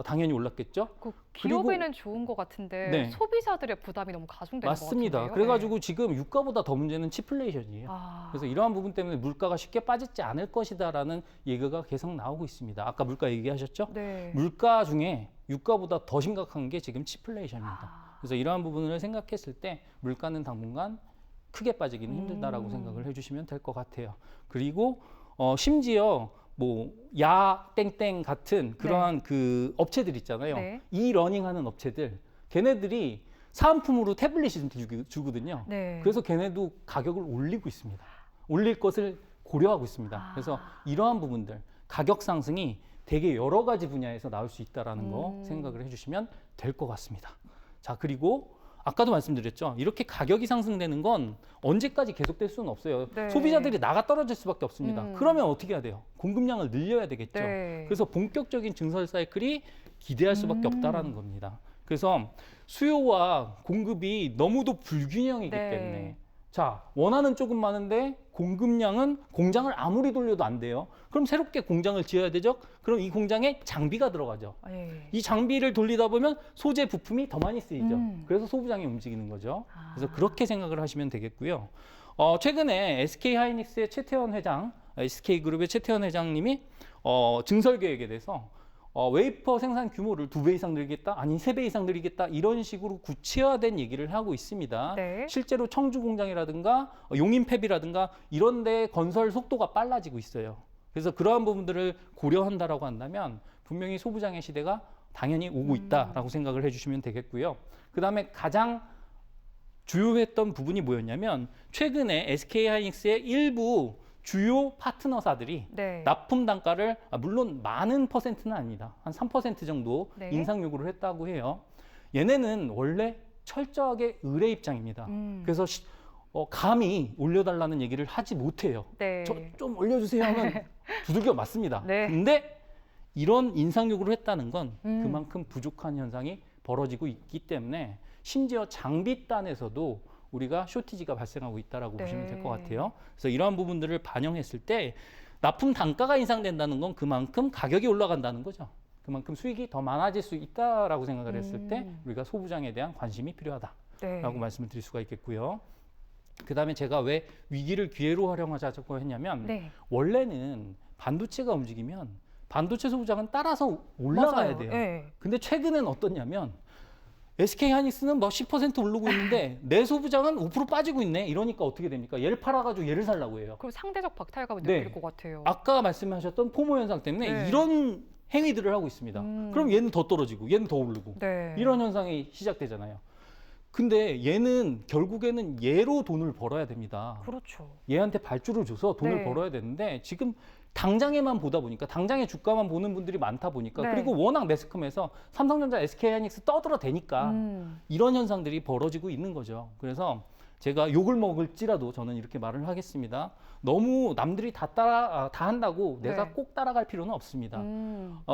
당연히 올랐겠죠. 그 기업에는 좋은 것 같은데 네. 소비자들의 부담이 너무 가중되는 것 맞습니다. 같은데요. 그래가지고 지금 유가보다 더 문제는 치플레이션이에요. 아. 그래서 이러한 부분 때문에 물가가 쉽게 빠지지 않을 것이다라는 얘기가 계속 나오고 있습니다. 아까 물가 얘기하셨죠? 네. 물가 중에 유가보다 더 심각한 게 지금 치플레이션입니다. 아. 그래서 이러한 부분을 생각했을 때 물가는 당분간 크게 빠지기는 힘들다라고 생각을 해주시면 될 것 같아요. 그리고 심지어 야 땡땡 같은 그러한 그 업체들 있잖아요. 네. 이 러닝하는 업체들, 걔네들이 사은품으로 태블릿을 주거든요. 네. 그래서 걔네도 가격을 올리고 있습니다. 올릴 것을 고려하고 있습니다. 그래서 이러한 부분들, 가격 상승이 되게 여러 가지 분야에서 나올 수 있다라는 거 생각을 해주시면 될 것 같습니다. 자, 그리고 아까도 말씀드렸죠. 이렇게 가격이 상승되는 건 언제까지 계속될 수는 없어요. 네. 소비자들이 나가 떨어질 수밖에 없습니다. 그러면 어떻게 해야 돼요? 공급량을 늘려야 되겠죠. 네. 그래서 본격적인 증설 사이클이 기대할 수밖에 없다라는 겁니다. 그래서 수요와 공급이 너무도 불균형이기 네. 때문에 자, 원하는 쪽은 많은데 공급량은 공장을 아무리 돌려도 안 돼요. 그럼 새롭게 공장을 지어야 되죠? 그럼 이 공장에 장비가 들어가죠. 예. 이 장비를 돌리다 보면 소재 부품이 더 많이 쓰이죠. 그래서 소부장이 움직이는 거죠. 그래서 그렇게 생각을 하시면 되겠고요. 최근에 SK하이닉스의 최태원 회장, SK그룹의 최태원 회장님이 증설 계획에 대해서 웨이퍼 생산 규모를 2배 이상 늘리겠다, 아니 3배 이상 늘리겠다 이런 식으로 구체화된 얘기를 하고 있습니다. 네. 실제로 청주 공장이라든가 용인팹이라든가 이런 데 건설 속도가 빨라지고 있어요. 그래서 그러한 부분들을 고려한다라고 한다면 분명히 소부장의 시대가 당연히 오고 있다라고 생각을 해주시면 되겠고요. 그다음에 가장 주요했던 부분이 뭐였냐면 최근에 SK하이닉스의 일부 주요 파트너사들이 네. 납품 단가를 물론 많은 퍼센트는 아닙니다. 한 3% 정도 네. 인상 요구를 했다고 해요. 얘네는 원래 철저하게 의뢰 입장입니다. 그래서 감히 올려달라는 얘기를 하지 못해요. 네. 좀 올려주세요 하면 두들겨 맞습니다. 네. 근데 이런 인상 요구를 했다는 건 그만큼 부족한 현상이 벌어지고 있기 때문에 심지어 장비단에서도 우리가 쇼티지가 발생하고 있다라고 네. 보시면 될 것 같아요. 그래서 이러한 부분들을 반영했을 때 납품 단가가 인상된다는 건 그만큼 가격이 올라간다는 거죠. 그만큼 수익이 더 많아질 수 있다라고 생각을 했을 때 우리가 소부장에 대한 관심이 필요하다라고 네. 말씀을 드릴 수가 있겠고요. 그다음에 제가 왜 위기를 기회로 활용하자고 했냐면 네. 원래는 반도체가 움직이면 반도체 소부장은 따라서 올라가야 맞아요. 돼요. 네. 근데 최근엔 어떻냐면 SK하이닉스는 뭐 10% 오르고 있는데 내 소부장은 5% 빠지고 있네. 이러니까 어떻게 됩니까? 얘를 팔아가지고 얘를 살라고 해요. 그리고 상대적 박탈감을 네. 느낄 것 같아요. 아까 말씀하셨던 포모 현상 때문에 네. 이런 행위들을 하고 있습니다. 그럼 얘는 더 떨어지고 얘는 더 오르고 네. 이런 현상이 시작되잖아요. 근데 얘는 결국에는 얘로 돈을 벌어야 됩니다. 그렇죠. 얘한테 발주를 줘서 돈을 네. 벌어야 되는데 지금 당장에만 보다 보니까 당장의 주가만 보는 분들이 많다 보니까 네. 그리고 워낙 매스컴에서 삼성전자, SK하이닉스 떠들어대니까 이런 현상들이 벌어지고 있는 거죠. 그래서 제가 욕을 먹을지라도 저는 이렇게 말을 하겠습니다. 너무 남들이 다 한다고 내가 네. 꼭 따라갈 필요는 없습니다.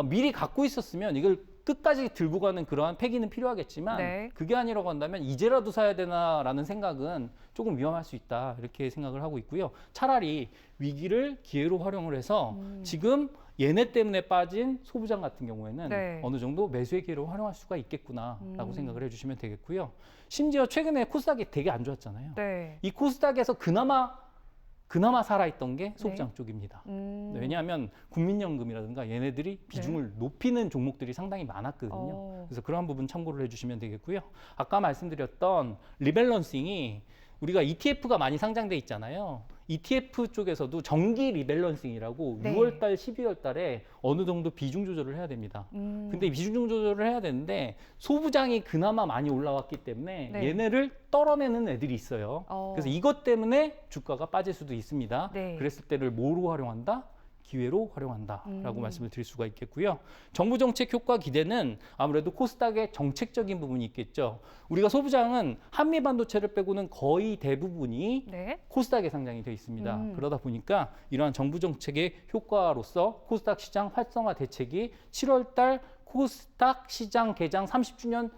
미리 갖고 있었으면 이걸 끝까지 들고 가는 그러한 패기는 필요하겠지만 네. 그게 아니라고 한다면 이제라도 사야 되나라는 생각은 조금 위험할 수 있다 이렇게 생각을 하고 있고요. 차라리 위기를 기회로 활용을 해서 지금 얘네 때문에 빠진 소부장 같은 경우에는 네. 어느 정도 매수의 기회로 활용할 수가 있겠구나라고 생각을 해주시면 되겠고요. 심지어 최근에 코스닥이 되게 안 좋았잖아요. 네. 이 코스닥에서 그나마 살아있던 게 소부장 쪽입니다. 왜냐하면 국민연금이라든가 얘네들이 비중을 높이는 종목들이 상당히 많았거든요. 그래서 그러한 부분 참고를 해주시면 되겠고요. 아까 말씀드렸던 리밸런싱이 우리가 ETF가 많이 상장돼 있잖아요. ETF 쪽에서도 정기 리밸런싱이라고 네. 6월 달, 12월 달에 어느 정도 비중 조절을 해야 됩니다. 근데 비중 조절을 해야 되는데 소부장이 그나마 많이 올라왔기 때문에 네. 얘네를 떨어내는 애들이 있어요. 그래서 이것 때문에 주가가 빠질 수도 있습니다. 네. 그랬을 때를 뭐로 활용한다? 기회로 활용한다라고 말씀을 드릴 수가 있겠고요. 정부 정책 효과 기대는 아무래도 코스닥의 정책적인 부분이 있겠죠. 우리가 소부장은 한미 반도체를 빼고는 거의 대부분이 네. 코스닥에 상장이 되어 있습니다. 그러다 보니까 이러한 정부 정책의 효과로서 코스닥 시장 활성화 대책이 7월 달 코스닥 시장 개장 30주년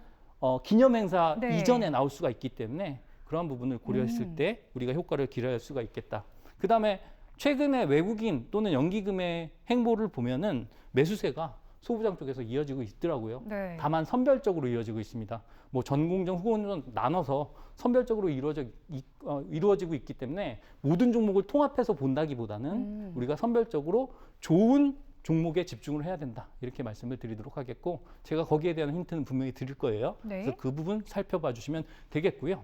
기념행사 네. 이전에 나올 수가 있기 때문에 그러한 부분을 고려했을 때 우리가 효과를 기대할 수가 있겠다. 그다음에 최근에 외국인 또는 연기금의 행보를 보면은 매수세가 소부장 쪽에서 이어지고 있더라고요. 네. 다만 선별적으로 이어지고 있습니다. 뭐 전공정, 후공정 나눠서 선별적으로 이루어지고 있기 때문에 모든 종목을 통합해서 본다기보다는 우리가 선별적으로 좋은 종목에 집중을 해야 된다. 이렇게 말씀을 드리도록 하겠고 제가 거기에 대한 힌트는 분명히 드릴 거예요. 네. 그래서 그 부분 살펴봐 주시면 되겠고요.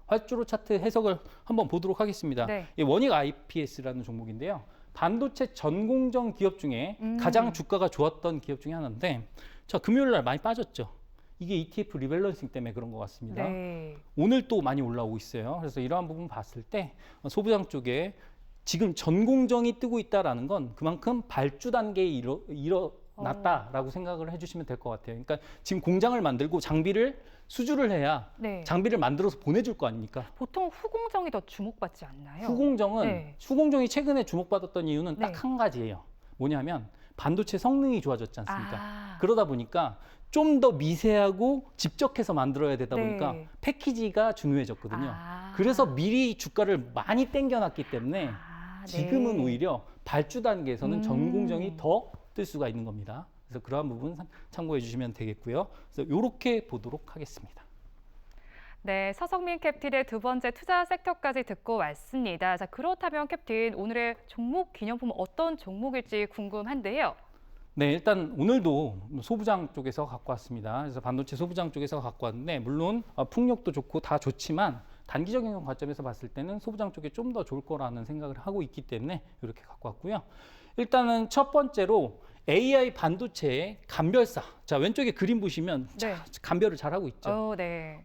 활주로 차트 해석을 한번 보도록 하겠습니다. 네. 이 원익 IPS라는 종목인데요. 반도체 전공정 기업 중에 가장 주가가 좋았던 기업 중에 하나인데 자, 금요일 날 많이 빠졌죠. 이게 ETF 리밸런싱 때문에 그런 것 같습니다. 네. 오늘 또 많이 올라오고 있어요. 그래서 이러한 부분 봤을 때 소부장 쪽에 지금 전공정이 뜨고 있다라는 건 그만큼 발주 단계에 일어났다라고 생각을 해주시면 될 것 같아요. 그러니까 지금 공장을 만들고 장비를 수주를 해야 네. 장비를 만들어서 보내줄 거 아닙니까? 보통 후공정이 더 주목받지 않나요? 후공정은 네. 후공정이 최근에 주목받았던 이유는 네. 딱 한 가지예요. 뭐냐면 반도체 성능이 좋아졌지 않습니까? 아. 그러다 보니까 좀 더 미세하고 집적해서 만들어야 되다 보니까 네. 패키지가 중요해졌거든요. 아. 그래서 미리 주가를 많이 땡겨놨기 때문에 네. 지금은 오히려 발주 단계에서는 전 공정이 음. 더 뜰 수가 있는 겁니다. 그래서 그러한 부분 참고해 주시면 되겠고요. 그래서 이렇게 보도록 하겠습니다. 네, 서성민 캡틴의 두 번째 투자 섹터까지 듣고 왔습니다. 자, 그렇다면 캡틴, 오늘의 종목 기념품은 어떤 종목일지 궁금한데요. 네, 일단 오늘도 소부장 쪽에서 갖고 왔습니다. 그래서 반도체 소부장 쪽에서 갖고 왔는데 물론 풍력도 좋고 다 좋지만 단기적인 관점에서 봤을 때는 소부장 쪽이 좀 더 좋을 거라는 생각을 하고 있기 때문에 이렇게 갖고 왔고요. 일단은 첫 번째로 AI 반도체의 감별사. 자, 왼쪽에 그림 보시면 네. 감별을 잘하고 있죠. 네.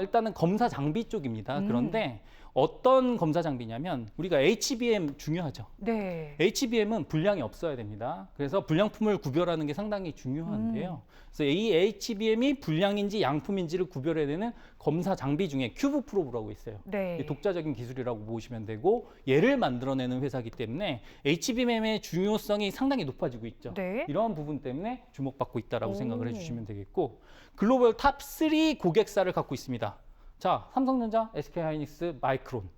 일단은 검사 장비 쪽입니다. 음. 그런데 어떤 검사 장비냐면 우리가 HBM 중요하죠. 네. HBM은 불량이 없어야 됩니다. 그래서 불량품을 구별하는 게 상당히 중요한데요. 그래서 이 HBM이 불량인지 양품인지를 구별해야 되는 검사 장비 중에 큐브 프로브라고 있어요. 네. 이게 독자적인 기술이라고 보시면 되고 얘를 만들어내는 회사이기 때문에 HBM의 중요성이 상당히 높아지고 있죠. 네. 이러한 부분 때문에 주목받고 있다라고 오. 생각을 해주시면 되겠고 글로벌 탑 3 고객사를 갖고 있습니다. 자, 삼성전자, SK하이닉스, 마이크론.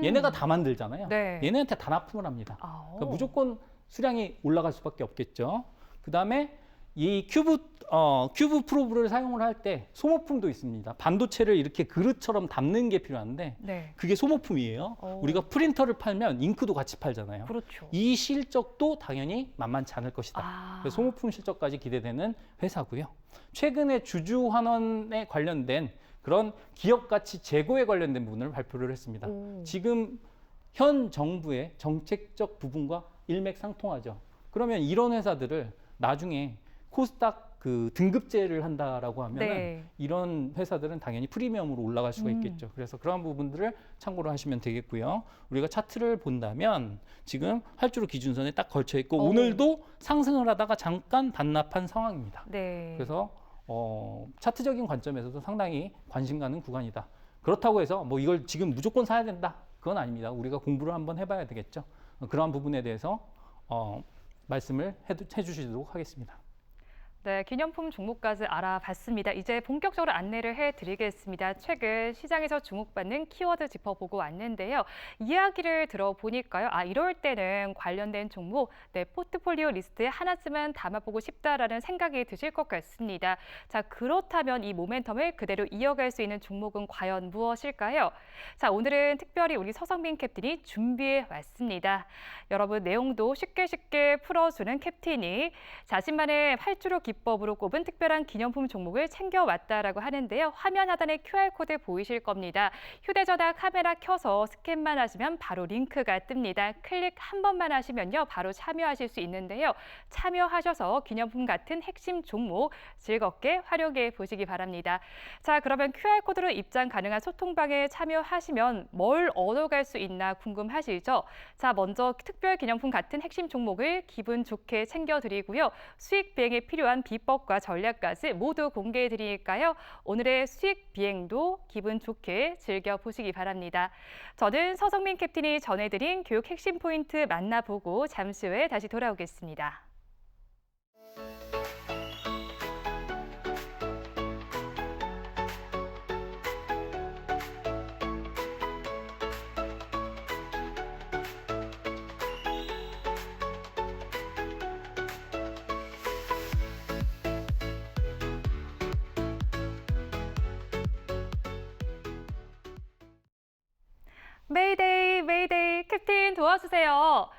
얘네가 다 만들잖아요. 네. 얘네한테 다 납품을 합니다. 아, 그러니까 무조건 수량이 올라갈 수밖에 없겠죠. 그 다음에 이 큐브 프로브를 사용을 할 때 소모품도 있습니다. 반도체를 이렇게 그릇처럼 담는 게 필요한데 네. 그게 소모품이에요. 오. 우리가 프린터를 팔면 잉크도 같이 팔잖아요. 그렇죠. 이 실적도 당연히 만만치 않을 것이다. 아. 그래서 소모품 실적까지 기대되는 회사고요. 최근에 주주 환원에 관련된 그런 기업 가치 재고에 관련된 부분을 발표를 했습니다. 오. 지금 현 정부의 정책적 부분과 일맥상통하죠. 그러면 이런 회사들을 나중에 코스닥 그 등급제를 한다라고 하면 네. 이런 회사들은 당연히 프리미엄으로 올라갈 수가 있겠죠. 그래서 그러한 부분들을 참고로 하시면 되겠고요. 우리가 차트를 본다면 지금 활주로 기준선에 딱 걸쳐 있고 오. 오늘도 상승을 하다가 잠깐 반납한 상황입니다. 네. 그래서 차트적인 관점에서도 상당히 관심 가는 구간이다. 그렇다고 해서 뭐 이걸 지금 무조건 사야 된다. 그건 아닙니다. 우리가 공부를 한번 해봐야 되겠죠. 그러한 부분에 대해서 말씀을 해주시도록 하겠습니다. 네, 기념품 종목까지 알아봤습니다. 이제 본격적으로 안내를 해드리겠습니다. 최근 시장에서 주목받는 키워드 짚어보고 왔는데요. 이야기를 들어보니까요. 이럴 때는 관련된 종목 내 포트폴리오 리스트에 하나쯤은 담아보고 싶다라는 생각이 드실 것 같습니다. 자, 그렇다면 이 모멘텀을 그대로 이어갈 수 있는 종목은 과연 무엇일까요? 자, 오늘은 특별히 우리 서성민 캡틴이 준비해 왔습니다. 여러분, 내용도 쉽게 풀어주는 캡틴이 자신만의 활주로 기법으로 꼽은 특별한 기념품 종목을 챙겨왔다라고 하는데요. 화면 하단에 QR코드 보이실 겁니다. 휴대전화 카메라 켜서 스캔만 하시면 바로 링크가 뜹니다. 클릭 한 번만 하시면요. 바로 참여하실 수 있는데요. 참여하셔서 기념품 같은 핵심 종목 즐겁게 활용해 보시기 바랍니다. 자, 그러면 QR코드로 입장 가능한 소통방에 참여하시면 뭘 얻어갈 수 있나 궁금하시죠? 자, 먼저 특별 기념품 같은 핵심 종목을 기분 좋게 챙겨드리고요. 수익 비행에 필요한 비법과 전략까지 모두 공개해 드리니까요. 오늘의 수익 비행도 기분 좋게 즐겨보시기 바랍니다. 저는 서성민 캡틴이 전해드린 교육 핵심 포인트 만나보고 잠시 후에 다시 돌아오겠습니다. 메이데이, 메이데이, 캡틴 도와주세요.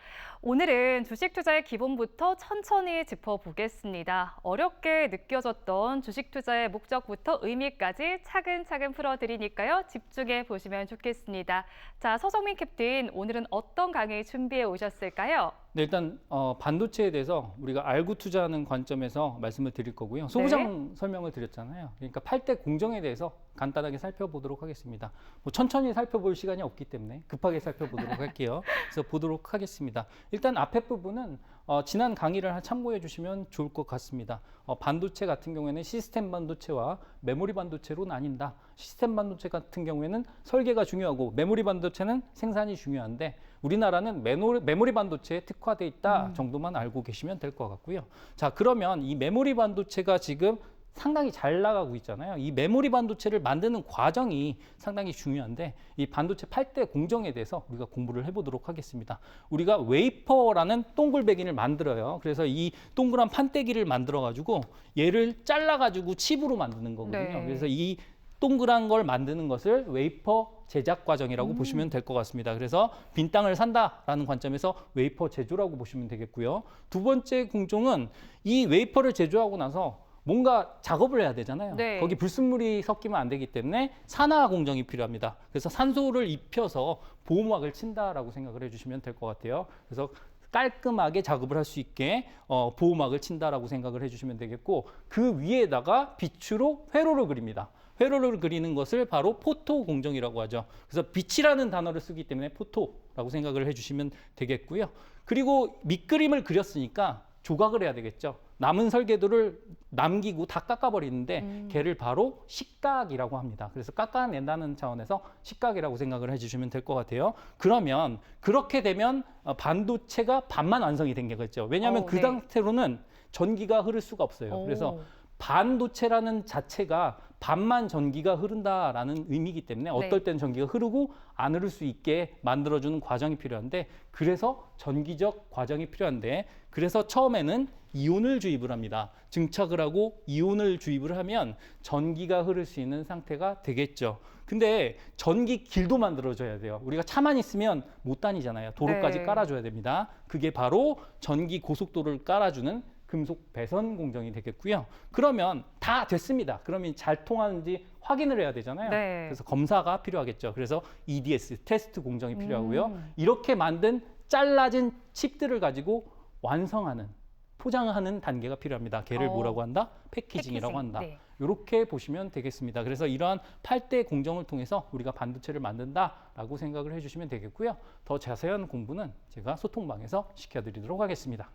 오늘은 주식 투자의 기본부터 천천히 짚어보겠습니다. 어렵게 느껴졌던 주식 투자의 목적부터 의미까지 차근차근 풀어드리니까요. 집중해 보시면 좋겠습니다. 자, 서성민 캡틴, 오늘은 어떤 강의 준비해 오셨을까요? 네, 일단 반도체에 대해서 우리가 알고 투자하는 관점에서 말씀을 드릴 거고요. 소부장 설명을 드렸잖아요. 그러니까 팔 때 공정에 대해서 간단하게 살펴보도록 하겠습니다. 뭐 천천히 살펴볼 시간이 없기 때문에 급하게 살펴보도록 할게요. 그래서 보도록 하겠습니다. 일단 앞에 부분은 지난 강의를 참고해 주시면 좋을 것 같습니다. 반도체 같은 경우에는 시스템 반도체와 메모리 반도체로 나뉜다. 시스템 반도체 같은 경우에는 설계가 중요하고 메모리 반도체는 생산이 중요한데 우리나라는 메모리 반도체에 특화돼 있다 정도만 알고 계시면 될 것 같고요. 자, 그러면 이 메모리 반도체가 지금 상당히 잘 나가고 있잖아요. 이 메모리 반도체를 만드는 과정이 상당히 중요한데 이 반도체 8대 공정에 대해서 우리가 공부를 해보도록 하겠습니다. 우리가 웨이퍼라는 동글배기를 만들어요. 그래서 이 동그란 판때기를 만들어가지고 얘를 잘라가지고 칩으로 만드는 거거든요. 네. 그래서 이 동그란 걸 만드는 것을 웨이퍼 제작 과정이라고 보시면 될 것 같습니다. 그래서 빈 땅을 산다라는 관점에서 웨이퍼 제조라고 보시면 되겠고요. 두 번째 공정은 이 웨이퍼를 제조하고 나서 뭔가 작업을 해야 되잖아요. 네. 거기 불순물이 섞이면 안 되기 때문에 산화 공정이 필요합니다. 그래서 산소를 입혀서 보호막을 친다라고 생각을 해주시면 될 것 같아요. 그래서 깔끔하게 작업을 할 수 있게 보호막을 친다라고 생각을 해주시면 되겠고 그 위에다가 빛으로 회로를 그립니다. 회로를 그리는 것을 바로 포토 공정이라고 하죠. 그래서 빛이라는 단어를 쓰기 때문에 포토라고 생각을 해주시면 되겠고요. 그리고 밑그림을 그렸으니까 조각을 해야 되겠죠. 남은 설계도를 남기고 다 깎아버리는데 걔를 바로 식각이라고 합니다. 그래서 깎아낸다는 차원에서 식각이라고 생각을 해주시면 될 것 같아요. 그러면 그렇게 되면 반도체가 반만 완성이 된 거겠죠. 왜냐하면 그 네. 상태로는 전기가 흐를 수가 없어요. 그래서 반도체라는 자체가 반만 전기가 흐른다라는 의미이기 때문에 어떨 때는 전기가 흐르고 안 흐를 수 있게 만들어주는 과정이 필요한데 그래서 전기적 과정이 필요한데 그래서 처음에는 이온을 주입을 합니다. 증착을 하고 이온을 주입을 하면 전기가 흐를 수 있는 상태가 되겠죠. 근데 전기 길도 만들어줘야 돼요. 우리가 차만 있으면 못 다니잖아요. 도로까지 네. 깔아줘야 됩니다. 그게 바로 전기 고속도로를 깔아주는 금속 배선 공정이 되겠고요. 그러면 다 됐습니다. 그러면 잘 통하는지 확인을 해야 되잖아요. 네. 그래서 검사가 필요하겠죠. 그래서 EDS, 테스트 공정이 필요하고요. 이렇게 만든 잘라진 칩들을 가지고 완성하는, 포장하는 단계가 필요합니다. 걔를 뭐라고 한다? 패키징이라고 한다. 네. 이렇게 보시면 되겠습니다. 그래서 이러한 8대 공정을 통해서 우리가 반도체를 만든다라고 생각을 해주시면 되겠고요. 더 자세한 공부는 제가 소통방에서 시켜드리도록 하겠습니다.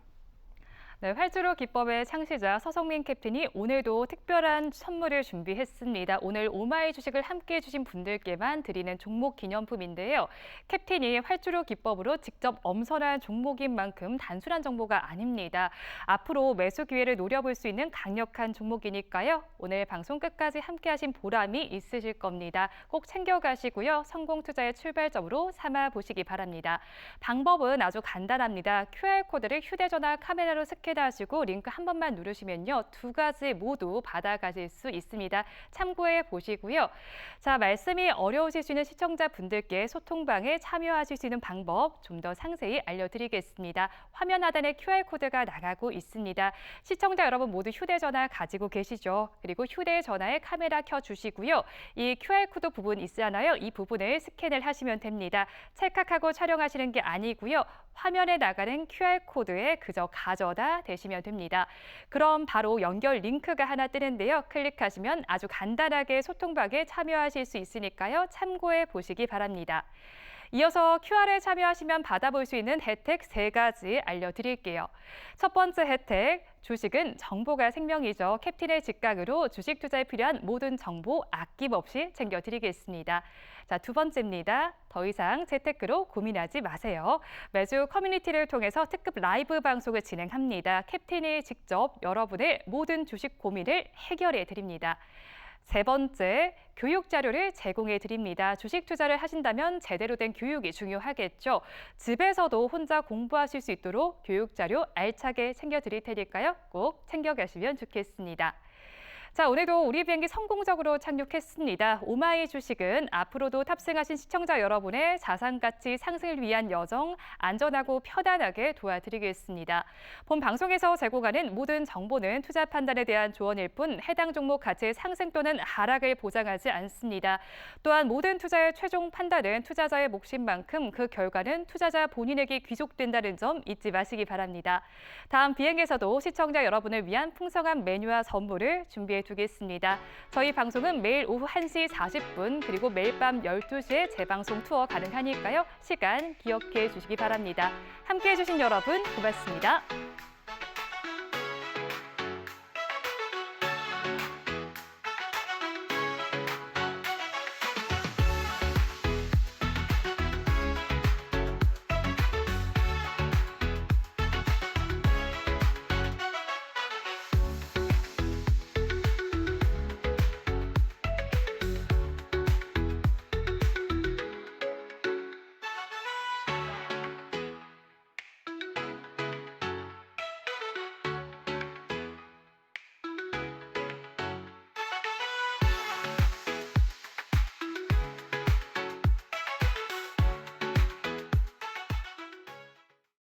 네, 활주로 기법의 창시자 서성민 캡틴이 오늘도 특별한 선물을 준비했습니다. 오늘 오마이 주식을 함께 해주신 분들께만 드리는 종목 기념품인데요. 캡틴이 활주로 기법으로 직접 엄선한 종목인 만큼 단순한 정보가 아닙니다. 앞으로 매수 기회를 노려볼 수 있는 강력한 종목이니까요. 오늘 방송 끝까지 함께 하신 보람이 있으실 겁니다. 꼭 챙겨가시고요. 성공 투자의 출발점으로 삼아보시기 바랍니다. 방법은 아주 간단합니다. QR코드를 휴대전화 카메라로 스캔하시고 링크 한 번만 누르시면요. 두 가지 모두 받아가실 수 있습니다. 참고해 보시고요. 자, 말씀이 어려우실 수 있는 시청자분들께 소통방에 참여하실 수 있는 방법 좀 더 상세히 알려드리겠습니다. 화면 하단에 QR코드가 나가고 있습니다. 시청자 여러분 모두 휴대전화 가지고 계시죠? 그리고 휴대전화에 카메라 켜주시고요. 이 QR코드 부분 있잖아요. 이 부분을 스캔을 하시면 됩니다. 찰칵하고 촬영하시는 게 아니고요. 화면에 나가는 QR코드에 그저 가져다 대시면 됩니다. 그럼 바로 연결 링크가 하나 뜨는데요. 클릭하시면 아주 간단하게 소통방에 참여하실 수 있으니까요. 참고해 보시기 바랍니다. 이어서 QR에 참여하시면 받아볼 수 있는 혜택 3가지 알려드릴게요. 첫 번째 혜택, 주식은 정보가 생명이죠. 캡틴의 직강으로 주식 투자에 필요한 모든 정보 아낌없이 챙겨드리겠습니다. 자, 두 번째입니다. 더 이상 재테크로 고민하지 마세요. 매주 커뮤니티를 통해서 특급 라이브 방송을 진행합니다. 캡틴이 직접 여러분의 모든 주식 고민을 해결해 드립니다. 세 번째, 교육 자료를 제공해 드립니다. 주식 투자를 하신다면 제대로 된 교육이 중요하겠죠. 집에서도 혼자 공부하실 수 있도록 교육 자료 알차게 챙겨 드릴 테니까요. 꼭 챙겨가시면 좋겠습니다. 자, 오늘도 우리 비행기 성공적으로 착륙했습니다. 오마이 주식은 앞으로도 탑승하신 시청자 여러분의 자산 가치 상승을 위한 여정 안전하고 편안하게 도와드리겠습니다. 본 방송에서 제공하는 모든 정보는 투자 판단에 대한 조언일 뿐 해당 종목 가치의 상승 또는 하락을 보장하지 않습니다. 또한 모든 투자의 최종 판단은 투자자의 몫인 만큼 그 결과는 투자자 본인에게 귀속된다는 점 잊지 마시기 바랍니다. 다음 비행에서도 시청자 여러분을 위한 풍성한 메뉴와 선물을 준비해 두겠습니다. 저희 방송은 매일 오후 1시 40분 그리고 매일 밤 12시에 재방송 투어 가능하니까요. 시간 기억해 주시기 바랍니다. 함께해 주신 여러분 고맙습니다.